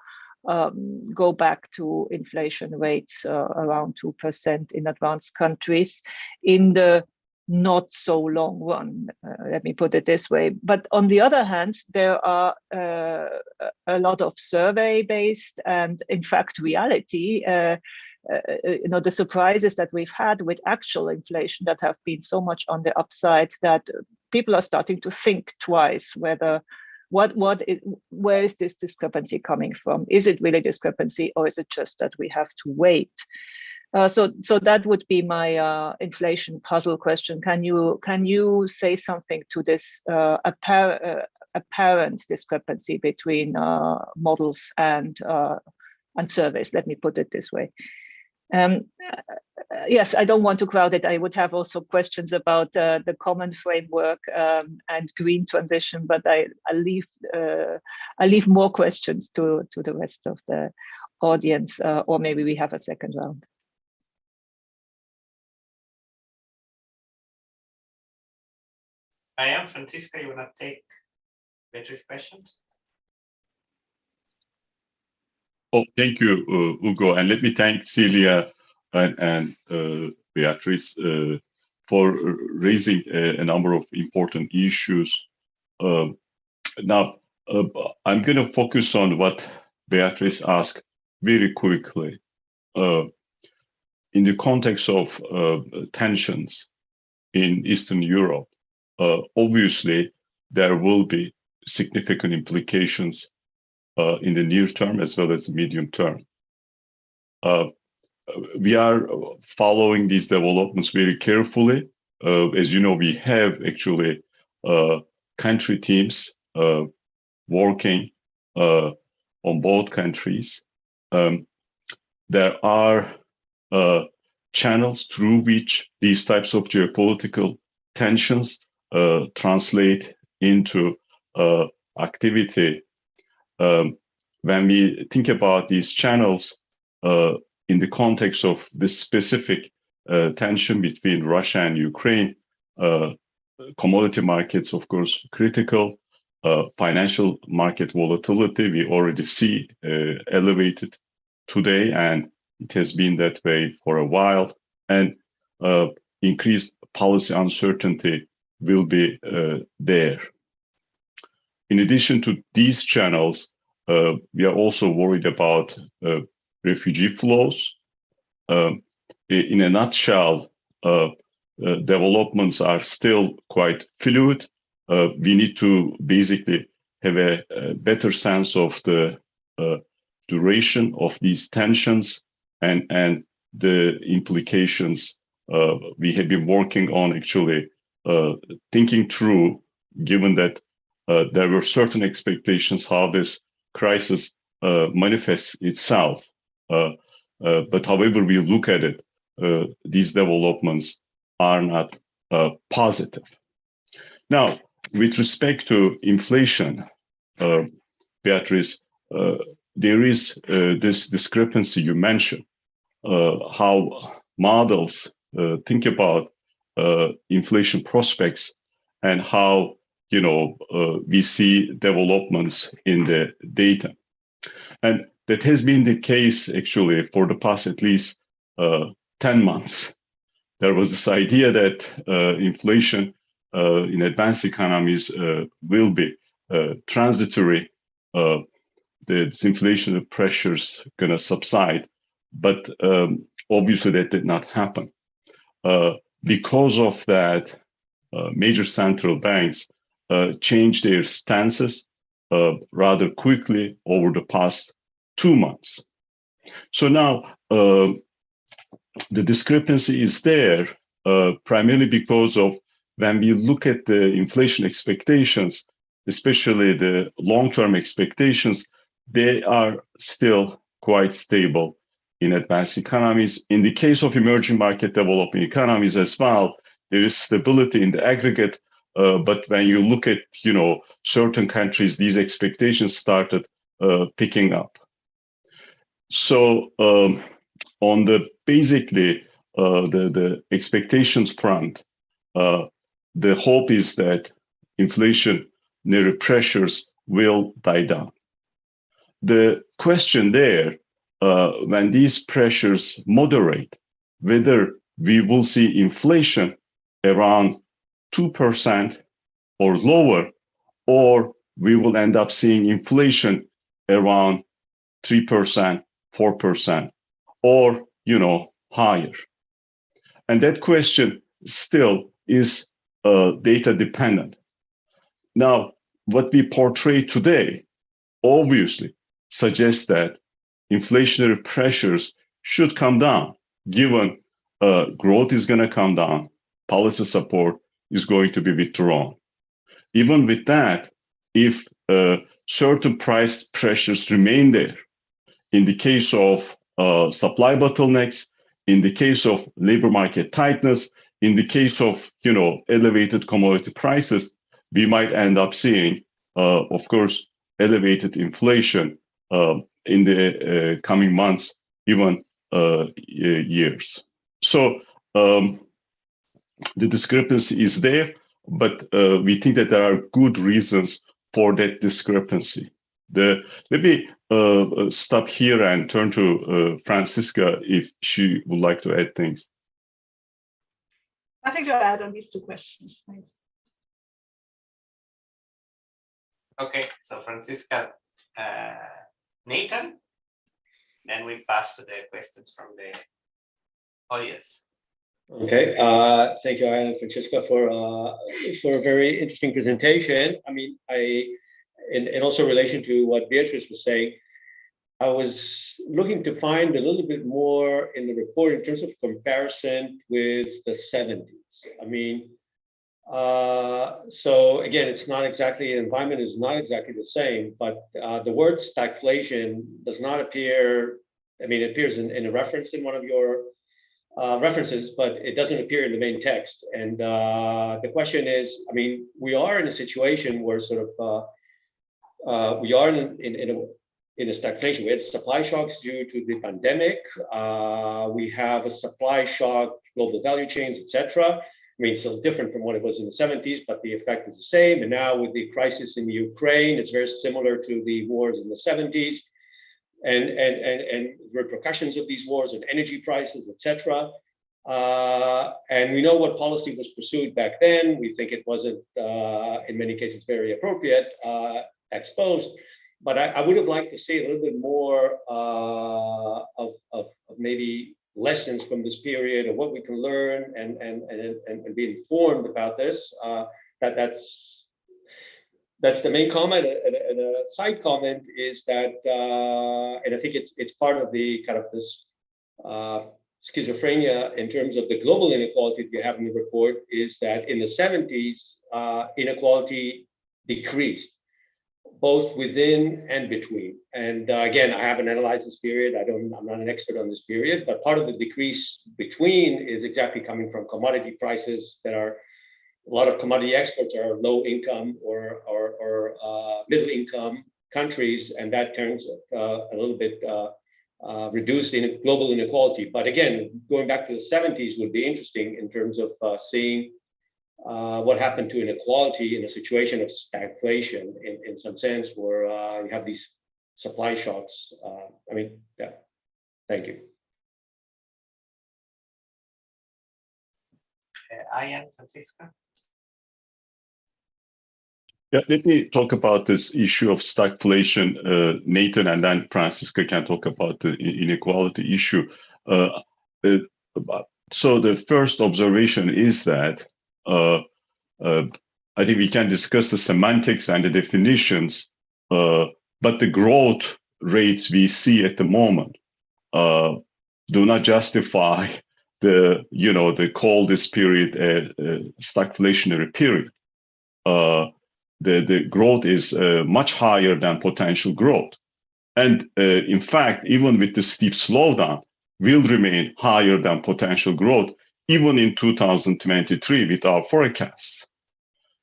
[SPEAKER 5] go back to inflation rates around 2% in advanced countries in the not so long run, let me put it this way. But on the other hand, there are a lot of survey-based and, in fact, reality, the surprises that we've had with actual inflation that have been so much on the upside that people are starting to think twice whether where is this discrepancy coming from? Is it really discrepancy, or is it just that we have to wait? So that would be my inflation puzzle question. Can you say something to this apparent discrepancy between models and surveys? Let me put it this way. Yes, I don't want to crowd it. I would have also questions about the common framework and green transition, but I leave more questions to the rest of the audience, or maybe we have a second round.
[SPEAKER 1] I am Francisca. You want to take Beatrice's questions?
[SPEAKER 2] Oh, thank you, Ugo, and let me thank Celia and Beatrice for raising a number of important issues. Now, I'm going to focus on what Beatrice asked very quickly. In the context of tensions in Eastern Europe, obviously, there will be significant implications in the near term as well as the medium term. We are following these developments very carefully. As you know, we have actually country teams working on both countries. There are channels through which these types of geopolitical tensions translate into activity. When we think about these channels in the context of this specific tension between Russia and Ukraine, commodity markets, of course, critical. Financial market volatility, we already see elevated today, and it has been that way for a while. And increased policy uncertainty will be there. In addition to these channels, we are also worried about refugee flows. In a nutshell, developments are still quite fluid. We need to basically have a better sense of the duration of these tensions and the implications. We have been working on actually thinking through, given that there were certain expectations how this crisis manifests itself. But however we look at it, these developments are not positive. Now, with respect to inflation, Beatrice, there is this discrepancy you mentioned, how models think about inflation prospects and how we see developments in the data. And that has been the case actually for the past at least 10 months. There was this idea that inflation in advanced economies will be transitory. The inflation pressures going to subside, but obviously that did not happen. Because of that, major central banks changed their stances rather quickly over the past 2 months. So now the discrepancy is there primarily because of when we look at the inflation expectations, especially the long-term expectations, they are still quite stable in advanced economies. In the case of emerging market developing economies as well, there is stability in the aggregate. But when you look at certain countries, these expectations started picking up. So on the basically the expectations front, the hope is that inflationary pressures will die down. The question there, when these pressures moderate, whether we will see inflation around 2% or lower, or we will end up seeing inflation around 3%, 4%, or higher. And that question still is data dependent. Now, what we portray today obviously suggests that inflationary pressures should come down, given growth is going to come down, policy support is going to be withdrawn. Even with that, if certain price pressures remain there, in the case of supply bottlenecks, in the case of labor market tightness, in the case of elevated commodity prices, we might end up seeing, of course, elevated inflation in the coming months, even years. So the discrepancy is there, but we think that there are good reasons for that discrepancy. Let me stop here and turn to Francisca if she would like to add things.
[SPEAKER 3] Nothing to add on these two questions. Thanks.
[SPEAKER 1] Okay, so Francisca, Nathan, then we pass to the questions from the audience.
[SPEAKER 6] Okay, thank you, Ayaan and Francisca, for a very interesting presentation. I mean, in also relation to what Beatrice was saying, I was looking to find a little bit more in the report in terms of comparison with the 70s. I mean, so again, it's not exactly, the environment is not exactly the same, but the word stagflation does not appear, I mean, it appears in a reference in one of your references, but it doesn't appear in the main text. And the question is, I mean, we are in a situation where sort of, we are in a stagflation. We had supply shocks due to the pandemic. We have a supply shock, global value chains, etc. I mean, it's different from what it was in the 70s, but the effect is the same. And now with the crisis in the Ukraine, it's very similar to the wars in the 70s, and repercussions of these wars and energy prices, etc. And we know what policy was pursued back then. We think it wasn't, in many cases, very appropriate, exposed. But I would have liked to see a little bit more of maybe lessons from this period, of what we can learn and be informed about this. That's the main comment. And a side comment is that, and I think it's part of the kind of this schizophrenia in terms of the global inequality that you have in the report, is that in the 70s, inequality decreased. both within and between. And again, I haven't analyzed this period. I'm not an expert on this period, but part of the decrease between is exactly coming from commodity prices that are, a lot of commodity exports are low income or middle income countries, and that turns a little bit reduced in global inequality. But again, going back to the 70s would be interesting in terms of seeing what happened to inequality in a situation of stagflation in some sense, where you have these supply shocks. Yeah, thank you.
[SPEAKER 1] Ian, Francisca?
[SPEAKER 2] Yeah, let me talk about this issue of stagflation, Nathan, and then Francisca can talk about the inequality issue. So the first observation is that I think we can discuss the semantics and the definitions, but the growth rates we see at the moment do not justify they call this period a stagflationary period. The growth is much higher than potential growth. And in fact, even with the steep slowdown, will remain higher than potential growth, even in 2023 with our forecasts.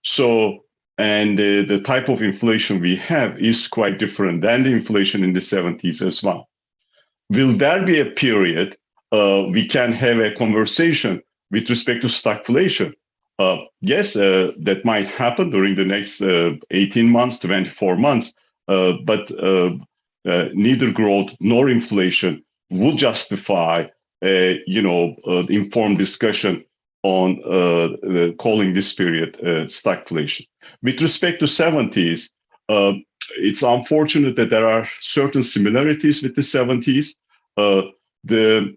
[SPEAKER 2] So, and the type of inflation we have is quite different than the inflation in the 70s as well. Will there be a period we can have a conversation with respect to stagflation? Yes, that might happen during the next 18 months, 24 months, but neither growth nor inflation will justify informed discussion on calling this period stagflation. With respect to 70s, it's unfortunate that there are certain similarities with the 70s. The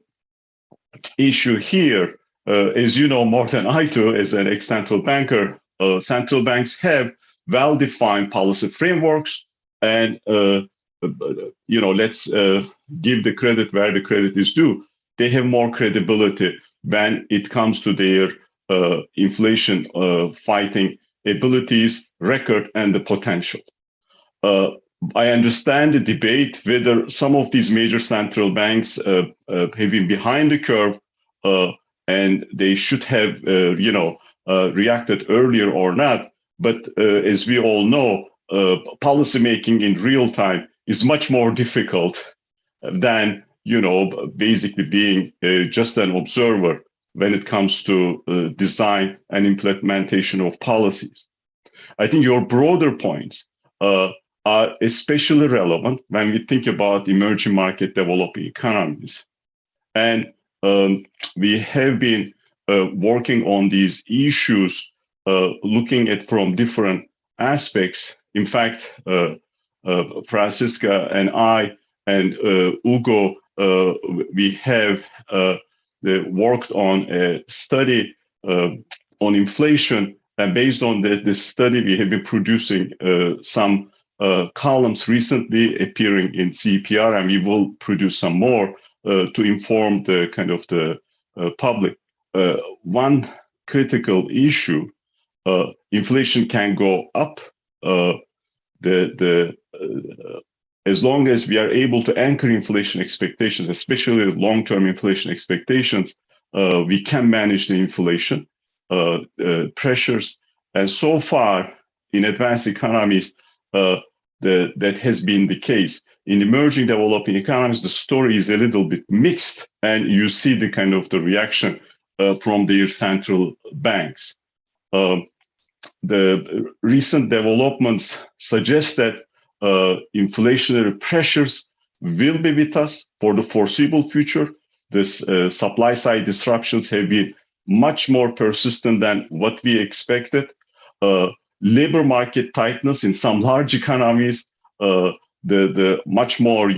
[SPEAKER 2] issue here, as you know more than I do as an ex-central banker, central banks have well-defined policy frameworks, and let's give the credit where the credit is due. They have more credibility when it comes to their inflation fighting abilities, record, and the potential. I understand the debate whether some of these major central banks have been behind the curve and they should have, reacted earlier or not. But as we all know, policymaking in real time is much more difficult than, basically being just an observer when it comes to design and implementation of policies. I think your broader points are especially relevant when we think about emerging market developing economies. And we have been working on these issues, looking at from different aspects. In fact, Francisca and I and Ugo, we have worked on a study on inflation, and based on this study, we have been producing some columns recently appearing in CEPR, and we will produce some more to inform the kind of the public. One critical issue: inflation can go up. As long as we are able to anchor inflation expectations, especially long-term inflation expectations, we can manage the inflation pressures. And so far, in advanced economies, that has been the case. In emerging developing economies, the story is a little bit mixed, and you see the kind of the reaction from their central banks. The recent developments suggest that inflationary pressures will be with us for the foreseeable future. This supply side disruptions have been much more persistent than what we expected. Labor market tightness in some large economies, the much more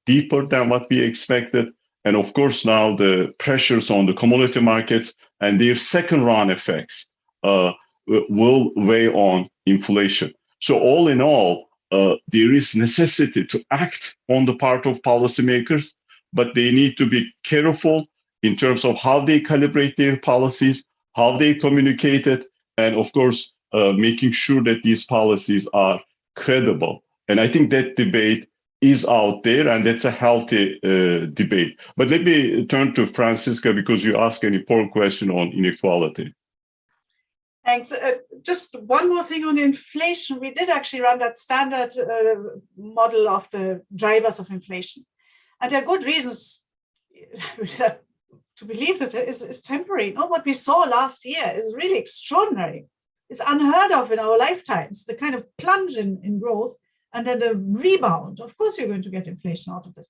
[SPEAKER 2] deeper than what we expected, and of course now the pressures on the commodity markets and their second round effects will weigh on inflation. So all in all, there is necessity to act on the part of policymakers, but they need to be careful in terms of how they calibrate their policies, how they communicate it, and of course, making sure that these policies are credible. And I think that debate is out there, and that's a healthy debate. But let me turn to Francisca, because you asked an important question on inequality.
[SPEAKER 3] Thanks. Just one more thing on inflation. We did actually run that standard model of the drivers of inflation. And there are good reasons to believe that it is temporary. No, what we saw last year is really extraordinary. It's unheard of in our lifetimes, the kind of plunge in growth and then the rebound. Of course, you're going to get inflation out of this.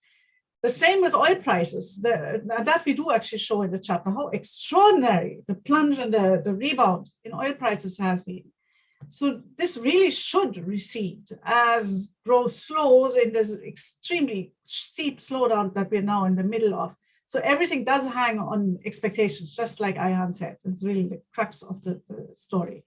[SPEAKER 3] The same with oil prices. That we do actually show in the chapter, how extraordinary the plunge and the rebound in oil prices has been. So this really should recede as growth slows in this extremely steep slowdown that we're now in the middle of. So everything does hang on expectations, just like Ayhan said. It's really the crux of the story.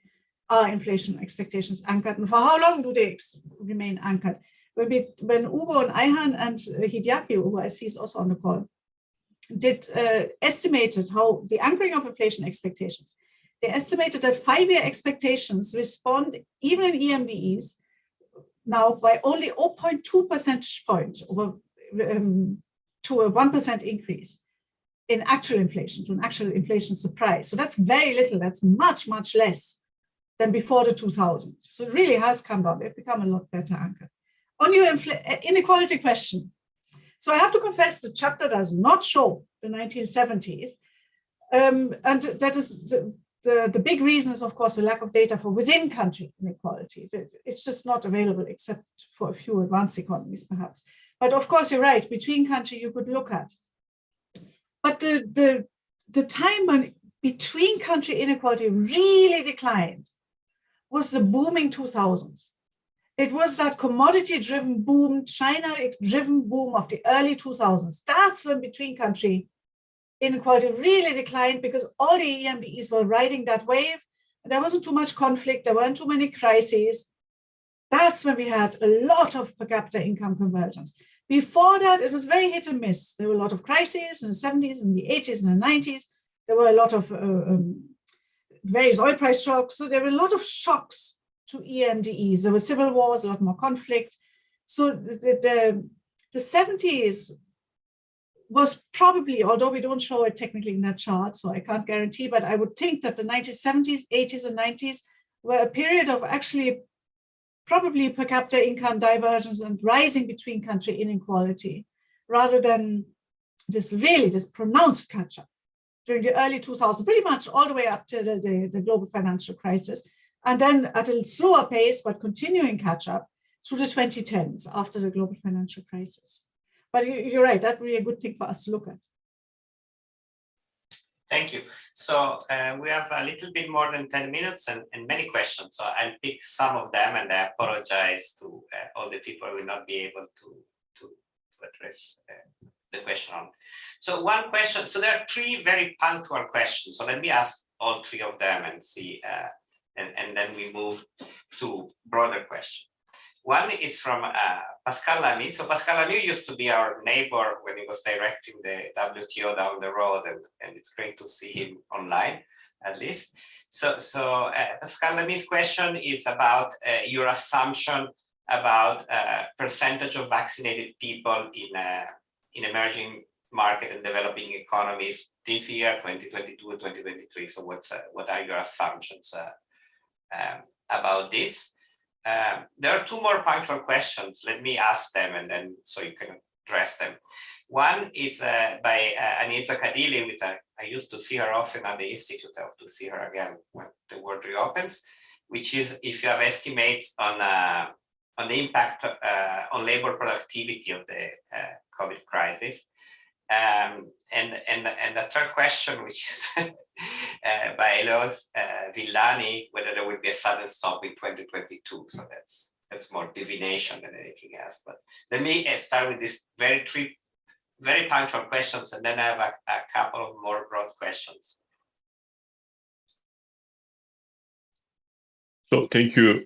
[SPEAKER 3] Are inflation expectations anchored? And for how long do they remain anchored? When Ugo and Ayhan and Hideaki, who I see is also on the call, estimated how the anchoring of inflation expectations, they estimated that 5-year expectations respond, even in EMDEs, now by only 0.2 percentage points to a 1% increase in actual inflation, to an actual inflation surprise. So that's very little. That's much, much less than before the 2000s. So it really has come down. They've become a lot better anchored. On your inequality question, so I have to confess the chapter does not show the 1970s. And that is the big reason is, of course, the lack of data for within country inequality. It's just not available except for a few advanced economies, perhaps. But of course, you're right, between country you could look at. But the time when between country inequality really declined was the booming 2000s. It was that commodity-driven boom, China-driven boom of the early 2000s. That's when between country inequality really declined, because all the EMDEs were riding that wave. And there wasn't too much conflict. There weren't too many crises. That's when we had a lot of per capita income convergence. Before that, it was very hit and miss. There were a lot of crises in the 70s, in the 80s, and the 90s. There were a lot of various oil price shocks. So there were a lot of shocks to EMDEs. There were civil wars, a lot more conflict. So the 70s was probably, although we don't show it technically in that chart, so I can't guarantee, but I would think that the 1970s, 80s, and 90s were a period of actually probably per capita income divergence and rising between country inequality, rather than this pronounced catch-up during the early 2000s, pretty much all the way up to the global financial crisis, and then at a slower pace, but continuing catch-up through the 2010s after the global financial crisis. But you're right, that would be a good thing for us to look at.
[SPEAKER 1] Thank you. So we have a little bit more than 10 minutes and many questions. So I'll pick some of them, and I apologize to all the people who will not be able to address the question on. So one question, so there are 3 very punctual questions. So let me ask all 3 of them and see, and then we move to broader questions. One is from Pascal Lamy. So Pascal Lamy used to be our neighbor when he was directing the WTO down the road, and it's great to see him online, at least. So Pascal Lamy's question is about your assumption about percentage of vaccinated people in emerging market and developing economies this year, 2022, 2023. So what are your assumptions about this? There are 2 more punctual questions. Let me ask them, and then so you can address them. One is by Anita Kadili. I used to see her often at the Institute. I hope to see her again when the world reopens, which is if you have estimates on the impact on labor productivity of the COVID crisis. And the third question, which is by Elos Villani, whether there will be a sudden stop in 2022. So that's more divination than anything else. But let me start with this 3 very punctual questions, and then I have a couple of more broad questions.
[SPEAKER 2] So thank you,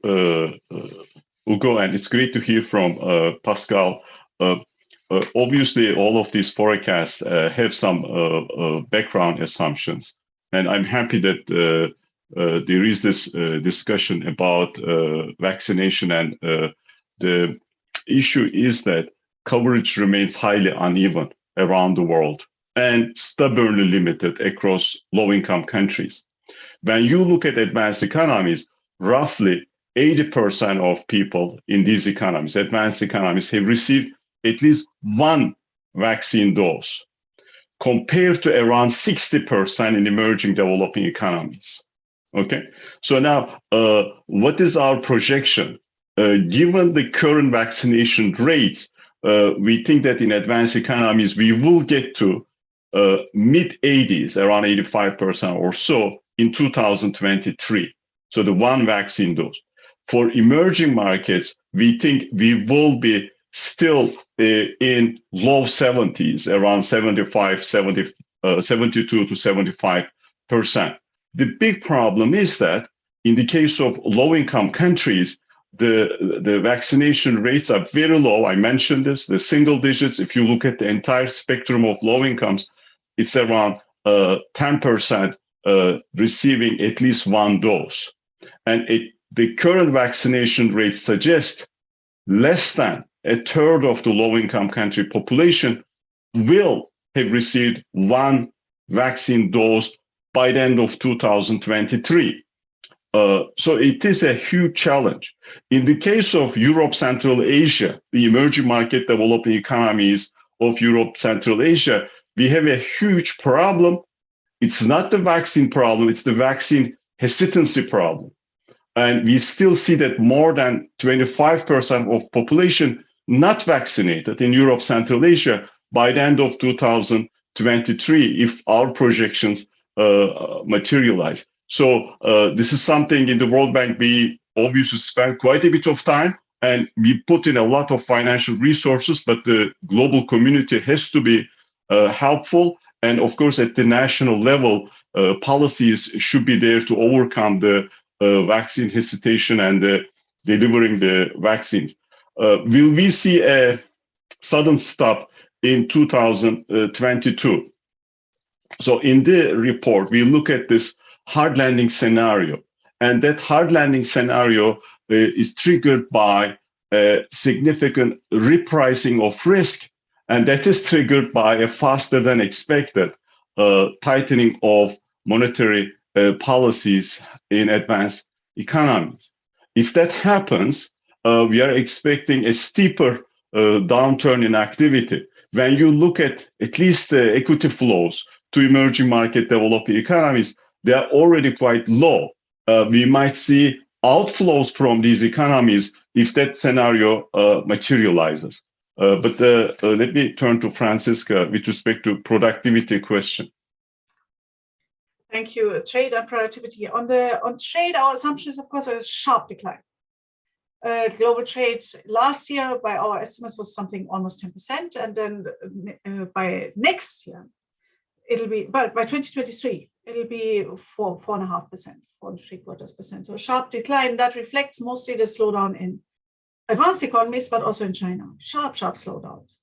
[SPEAKER 2] Ugo, and it's great to hear from Pascal. Obviously, all of these forecasts have some background assumptions, and I'm happy that there is this discussion about vaccination and the issue is that coverage remains highly uneven around the world and stubbornly limited across low-income countries. When you look at advanced economies, roughly 80% of people in these economies, advanced economies, have received at least one vaccine dose, compared to around 60% in emerging developing economies. Okay, so now what is our projection? Given the current vaccination rates, we think that in advanced economies, we will get to mid-80s, around 85% or so in 2023. So the one vaccine dose. For emerging markets, we think we will be still in low 70s, around 72 to 75%. The big problem is that in the case of low-income countries, the vaccination rates are very low. I mentioned this, the single digits. If you look at the entire spectrum of low incomes, it's around 10% receiving at least one dose. And the current vaccination rate suggests less than a third of the low-income country population will have received one vaccine dose by the end of 2023. So it is a huge challenge. In the case of Europe, Central Asia, the emerging market developing economies of Europe, Central Asia, we have a huge problem. It's not the vaccine problem, it's the vaccine hesitancy problem. And we still see that more than 25% of population not vaccinated in Europe, Central Asia by the end of 2023, if our projections materialize. So this is something in the World Bank we obviously spend quite a bit of time, and we put in a lot of financial resources, but the global community has to be helpful. And of course, at the national level, policies should be there to overcome the vaccine hesitation and delivering the vaccines. Will we see a sudden stop in 2022? So in the report, we look at this hard landing scenario, and that hard landing scenario is triggered by a significant repricing of risk, and that is triggered by a faster than expected tightening of monetary policies in advanced economies. If that happens, we are expecting a steeper downturn in activity. When you look at least the equity flows to emerging market developing economies, they are already quite low. We might see outflows from these economies if that scenario materializes. But let me turn to Francisca with respect to productivity question.
[SPEAKER 3] Thank you. Trade and productivity. On trade, our assumption is, of course, a sharp decline. Global trade last year, by our estimates, was something almost 10%, and then by next year, it'll be, but by 2023, it'll be 4.5%, 4.75%. So a sharp decline that reflects mostly the slowdown in advanced economies, but also in China. Sharp slowdowns.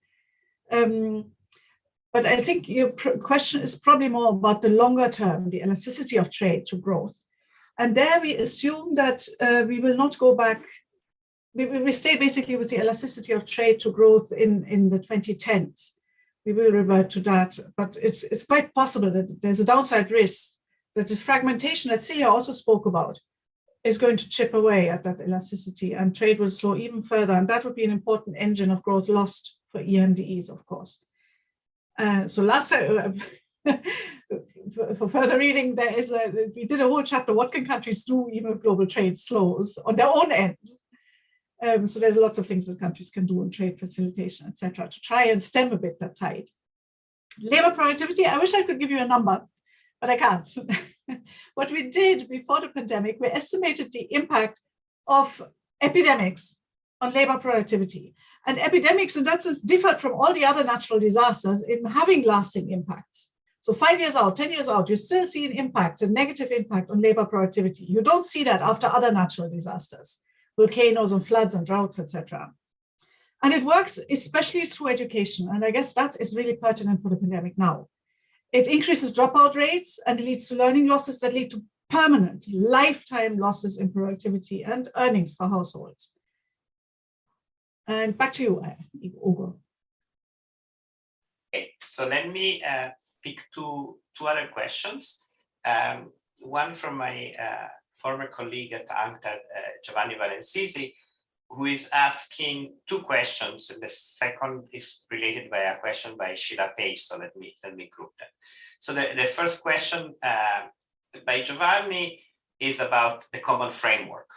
[SPEAKER 3] But I think your question is probably more about the longer term, the elasticity of trade to growth. And there we assume that we will not go back. We stay basically with the elasticity of trade to growth in the 2010s. We will revert to that, but it's quite possible that there's a downside risk that this fragmentation that Celia also spoke about is going to chip away at that elasticity, and trade will slow even further, and that would be an important engine of growth lost for EMDEs, of course. So last time, for further reading, we did a whole chapter, what can countries do even if global trade slows on their own end? So there's lots of things that countries can do in trade facilitation, etc., to try and stem a bit that tide. Labor productivity, I wish I could give you a number, but I can't. What we did before the pandemic, we estimated the impact of epidemics on labor productivity. And epidemics, in that sense, differed from all the other natural disasters in having lasting impacts. So 5 years out, 10 years out, you still see an impact, a negative impact on labor productivity. You don't see that after other natural disasters, volcanoes and floods and droughts, etc. And it works especially through education. And I guess that is really pertinent for the pandemic now. It increases dropout rates and leads to learning losses that lead to permanent lifetime losses in productivity and earnings for households. And back to you, Ugo.
[SPEAKER 1] Okay, so let me pick two other questions. One from my former colleague at ANCTAD, Giovanni Valencisi, who is asking two questions, and the second is related by a question by Sheila Page. So let me group them. So the first question by Giovanni is about the common framework.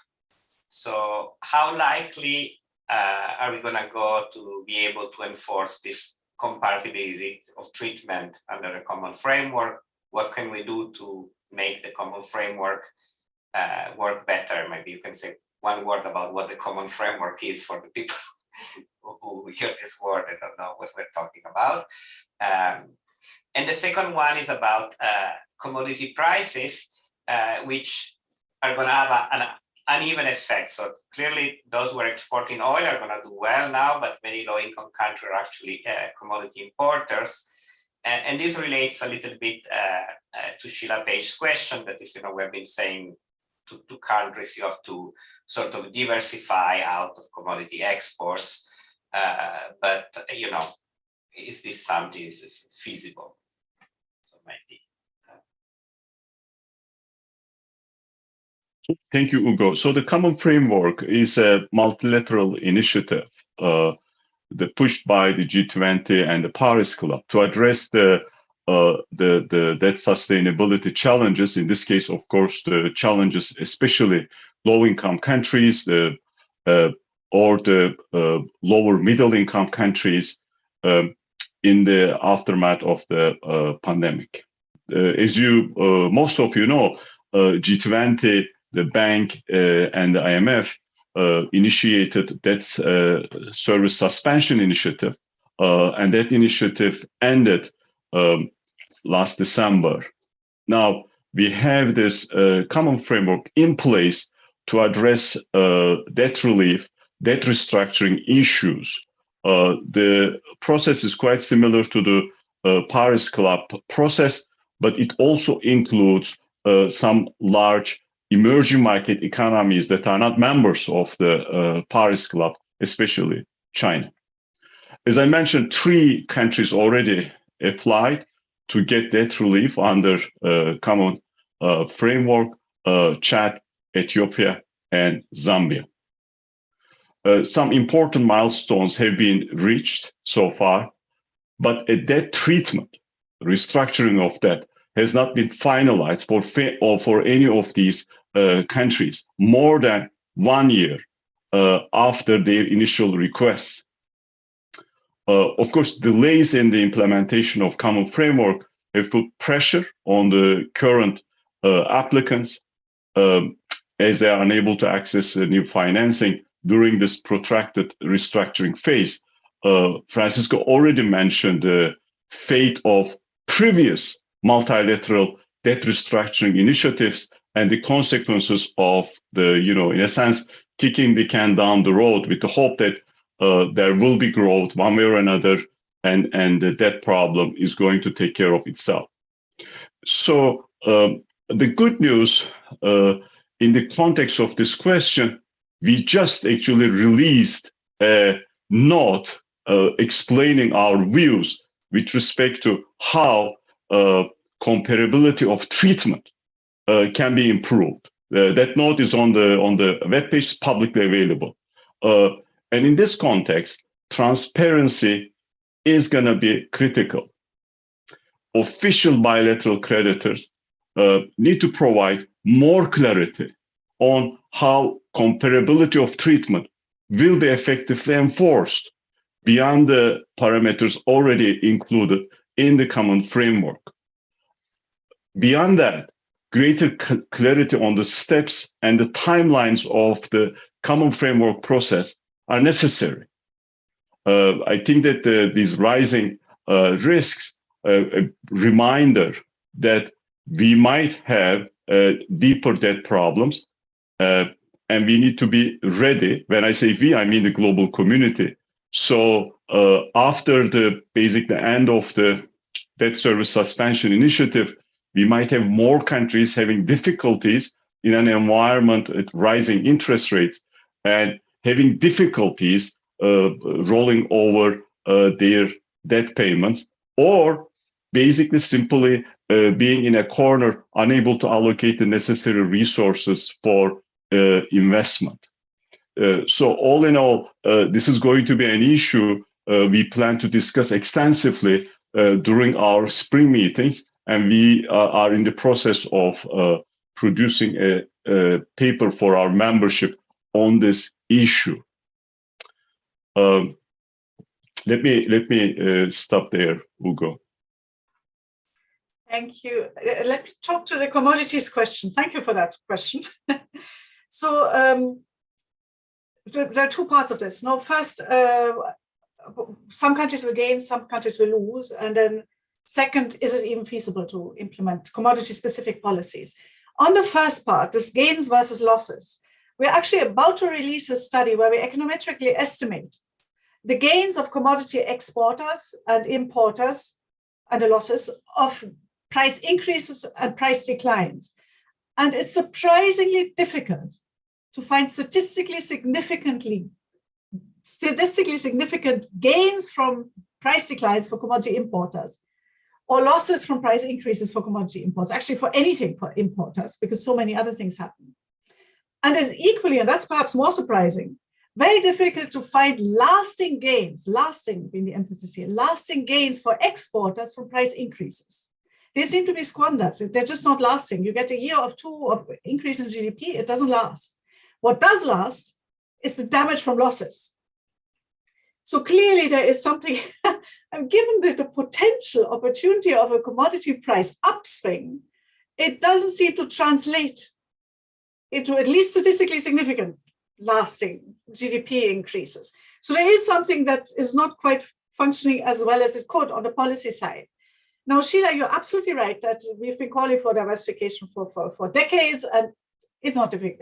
[SPEAKER 1] So how likely are we going to go to be able to enforce this compatibility of treatment under a common framework? What can we do to make the common framework work better? Maybe you can say one word about what the common framework is for the people who hear this word and don't know what we're talking about. And the second one is about commodity prices, which are going to have an uneven effect. So clearly those who are exporting oil are going to do well now, but many low-income countries are actually commodity importers. And this relates a little bit to Sheila Page's question, that is, we've been saying to countries you have to sort of diversify out of commodity exports. But, is this something is feasible? So maybe.
[SPEAKER 2] Thank you, Ugo. So the common framework is a multilateral initiative pushed by the G20 and the Paris Club to address the debt sustainability challenges. In this case, of course, the challenges, especially low-income countries, or the lower middle-income countries in the aftermath of the pandemic. As most of you know, G20, the bank, and the IMF initiated debt service suspension initiative, and that initiative ended last December. Now, we have this common framework in place to address debt relief, debt restructuring issues. The process is quite similar to the Paris Club process, but it also includes some large emerging market economies that are not members of the Paris Club, especially China. As I mentioned, 3 countries already applied to get debt relief under common framework: Chad, Ethiopia, and Zambia. Some important milestones have been reached so far, but a debt treatment, restructuring of debt, has not been finalized for any of these countries more than 1 year after their initial requests. Of course, delays in the implementation of common framework have put pressure on the current applicants as they are unable to access new financing during this protracted restructuring phase. Francisco already mentioned the fate of previous multilateral debt restructuring initiatives and the consequences of the, in a sense, kicking the can down the road with the hope that there will be growth one way or another, and the debt problem is going to take care of itself. So the good news in the context of this question, we just actually released a note explaining our views with respect to how comparability of treatment can be improved. That note is on the webpage, publicly available. And in this context, transparency is going to be critical. Official bilateral creditors need to provide more clarity on how comparability of treatment will be effectively enforced beyond the parameters already included in the common framework. Beyond that, greater clarity on the steps and the timelines of the common framework process are necessary. I think that these rising risks, a reminder that we might have deeper debt problems, and we need to be ready. When I say we, I mean the global community. So after the end of the debt service suspension initiative, we might have more countries having difficulties in an environment at rising interest rates and having difficulties rolling over their debt payments, or basically simply being in a corner, unable to allocate the necessary resources for investment. So all in all, this is going to be an issue we plan to discuss extensively during our spring meetings, and we are in the process of producing a paper for our membership on this issue. Let me stop there, Ugo.
[SPEAKER 3] Thank you. Let me talk to the commodities question. Thank you for that question. So there are two parts of this. No, first, some countries will gain, some countries will lose, and then second, is it even feasible to implement commodity-specific policies? On the first part, this gains versus losses, we're actually about to release a study where we econometrically estimate the gains of commodity exporters and importers and the losses of price increases and price declines. And it's surprisingly difficult to find statistically significant gains from price declines for commodity importers or losses from price increases for commodity imports, actually for anything for importers, because so many other things happen. And it's equally, and that's perhaps more surprising, very difficult to find lasting gains, lasting being the emphasis here, lasting gains for exporters from price increases. They seem to be squandered. They're just not lasting. You get a year or two of increase in GDP, it doesn't last. What does last is the damage from losses. So clearly there is something, and given the potential opportunity of a commodity price upswing, it doesn't seem to translate into at least statistically significant lasting GDP increases. So there is something that is not quite functioning as well as it could on the policy side. Now, Sheila, you're absolutely right that we've been calling for diversification for decades, and it's not difficult.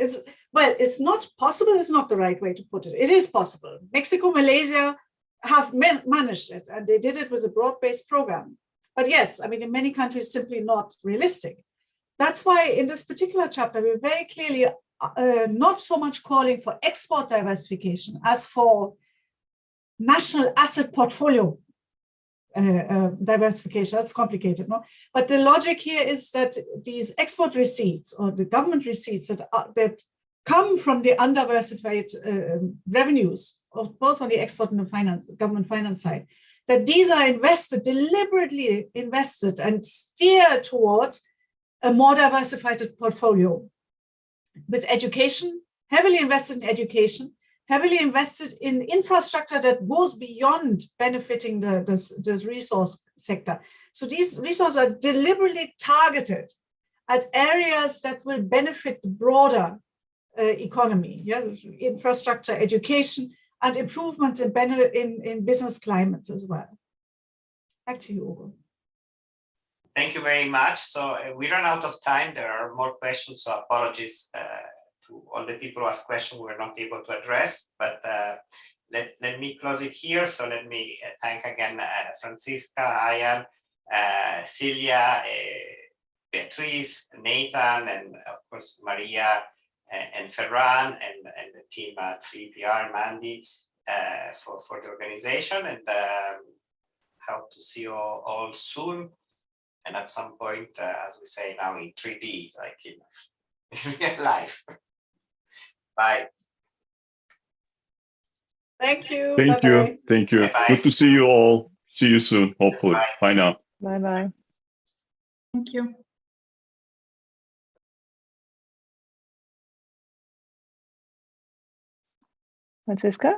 [SPEAKER 3] It's not possible, it's not the right way to put it. It is possible. Mexico, Malaysia have managed it, and they did it with a broad-based program. But yes, I mean, in many countries, simply not realistic. That's why in this particular chapter, we're very clearly not so much calling for export diversification as for national asset portfolio diversification. That's complicated, no? But the logic here is that these export receipts or the government receipts that come from the undiversified revenues, both on the export and the government finance side, that these are invested, deliberately invested and steered towards a more diversified portfolio with education, heavily invested in education, heavily invested in infrastructure that goes beyond benefiting the resource sector. So these resources are deliberately targeted at areas that will benefit the broader economy, yeah? Infrastructure, education, and improvements in business climates as well. Back to you, Ugo.
[SPEAKER 1] Thank you very much. So we run out of time. There are more questions, so apologies to all the people who asked questions we were not able to address, but let me close it here. So let me thank again Franziska, Ayan, Celia, Beatrice, Nathan, and of course Maria and Ferran and the team at CEPR, Mandy, for the organization, and hope to see you all soon. And at some point, as we say now, in 3D, like in real life. Bye.
[SPEAKER 3] Thank you.
[SPEAKER 2] Thank you. Thank you.
[SPEAKER 1] Bye-bye.
[SPEAKER 2] Good to see you all. See you soon, hopefully.
[SPEAKER 1] Bye.
[SPEAKER 2] Bye now.
[SPEAKER 5] Bye-bye.
[SPEAKER 4] Thank you.
[SPEAKER 5] Franziska?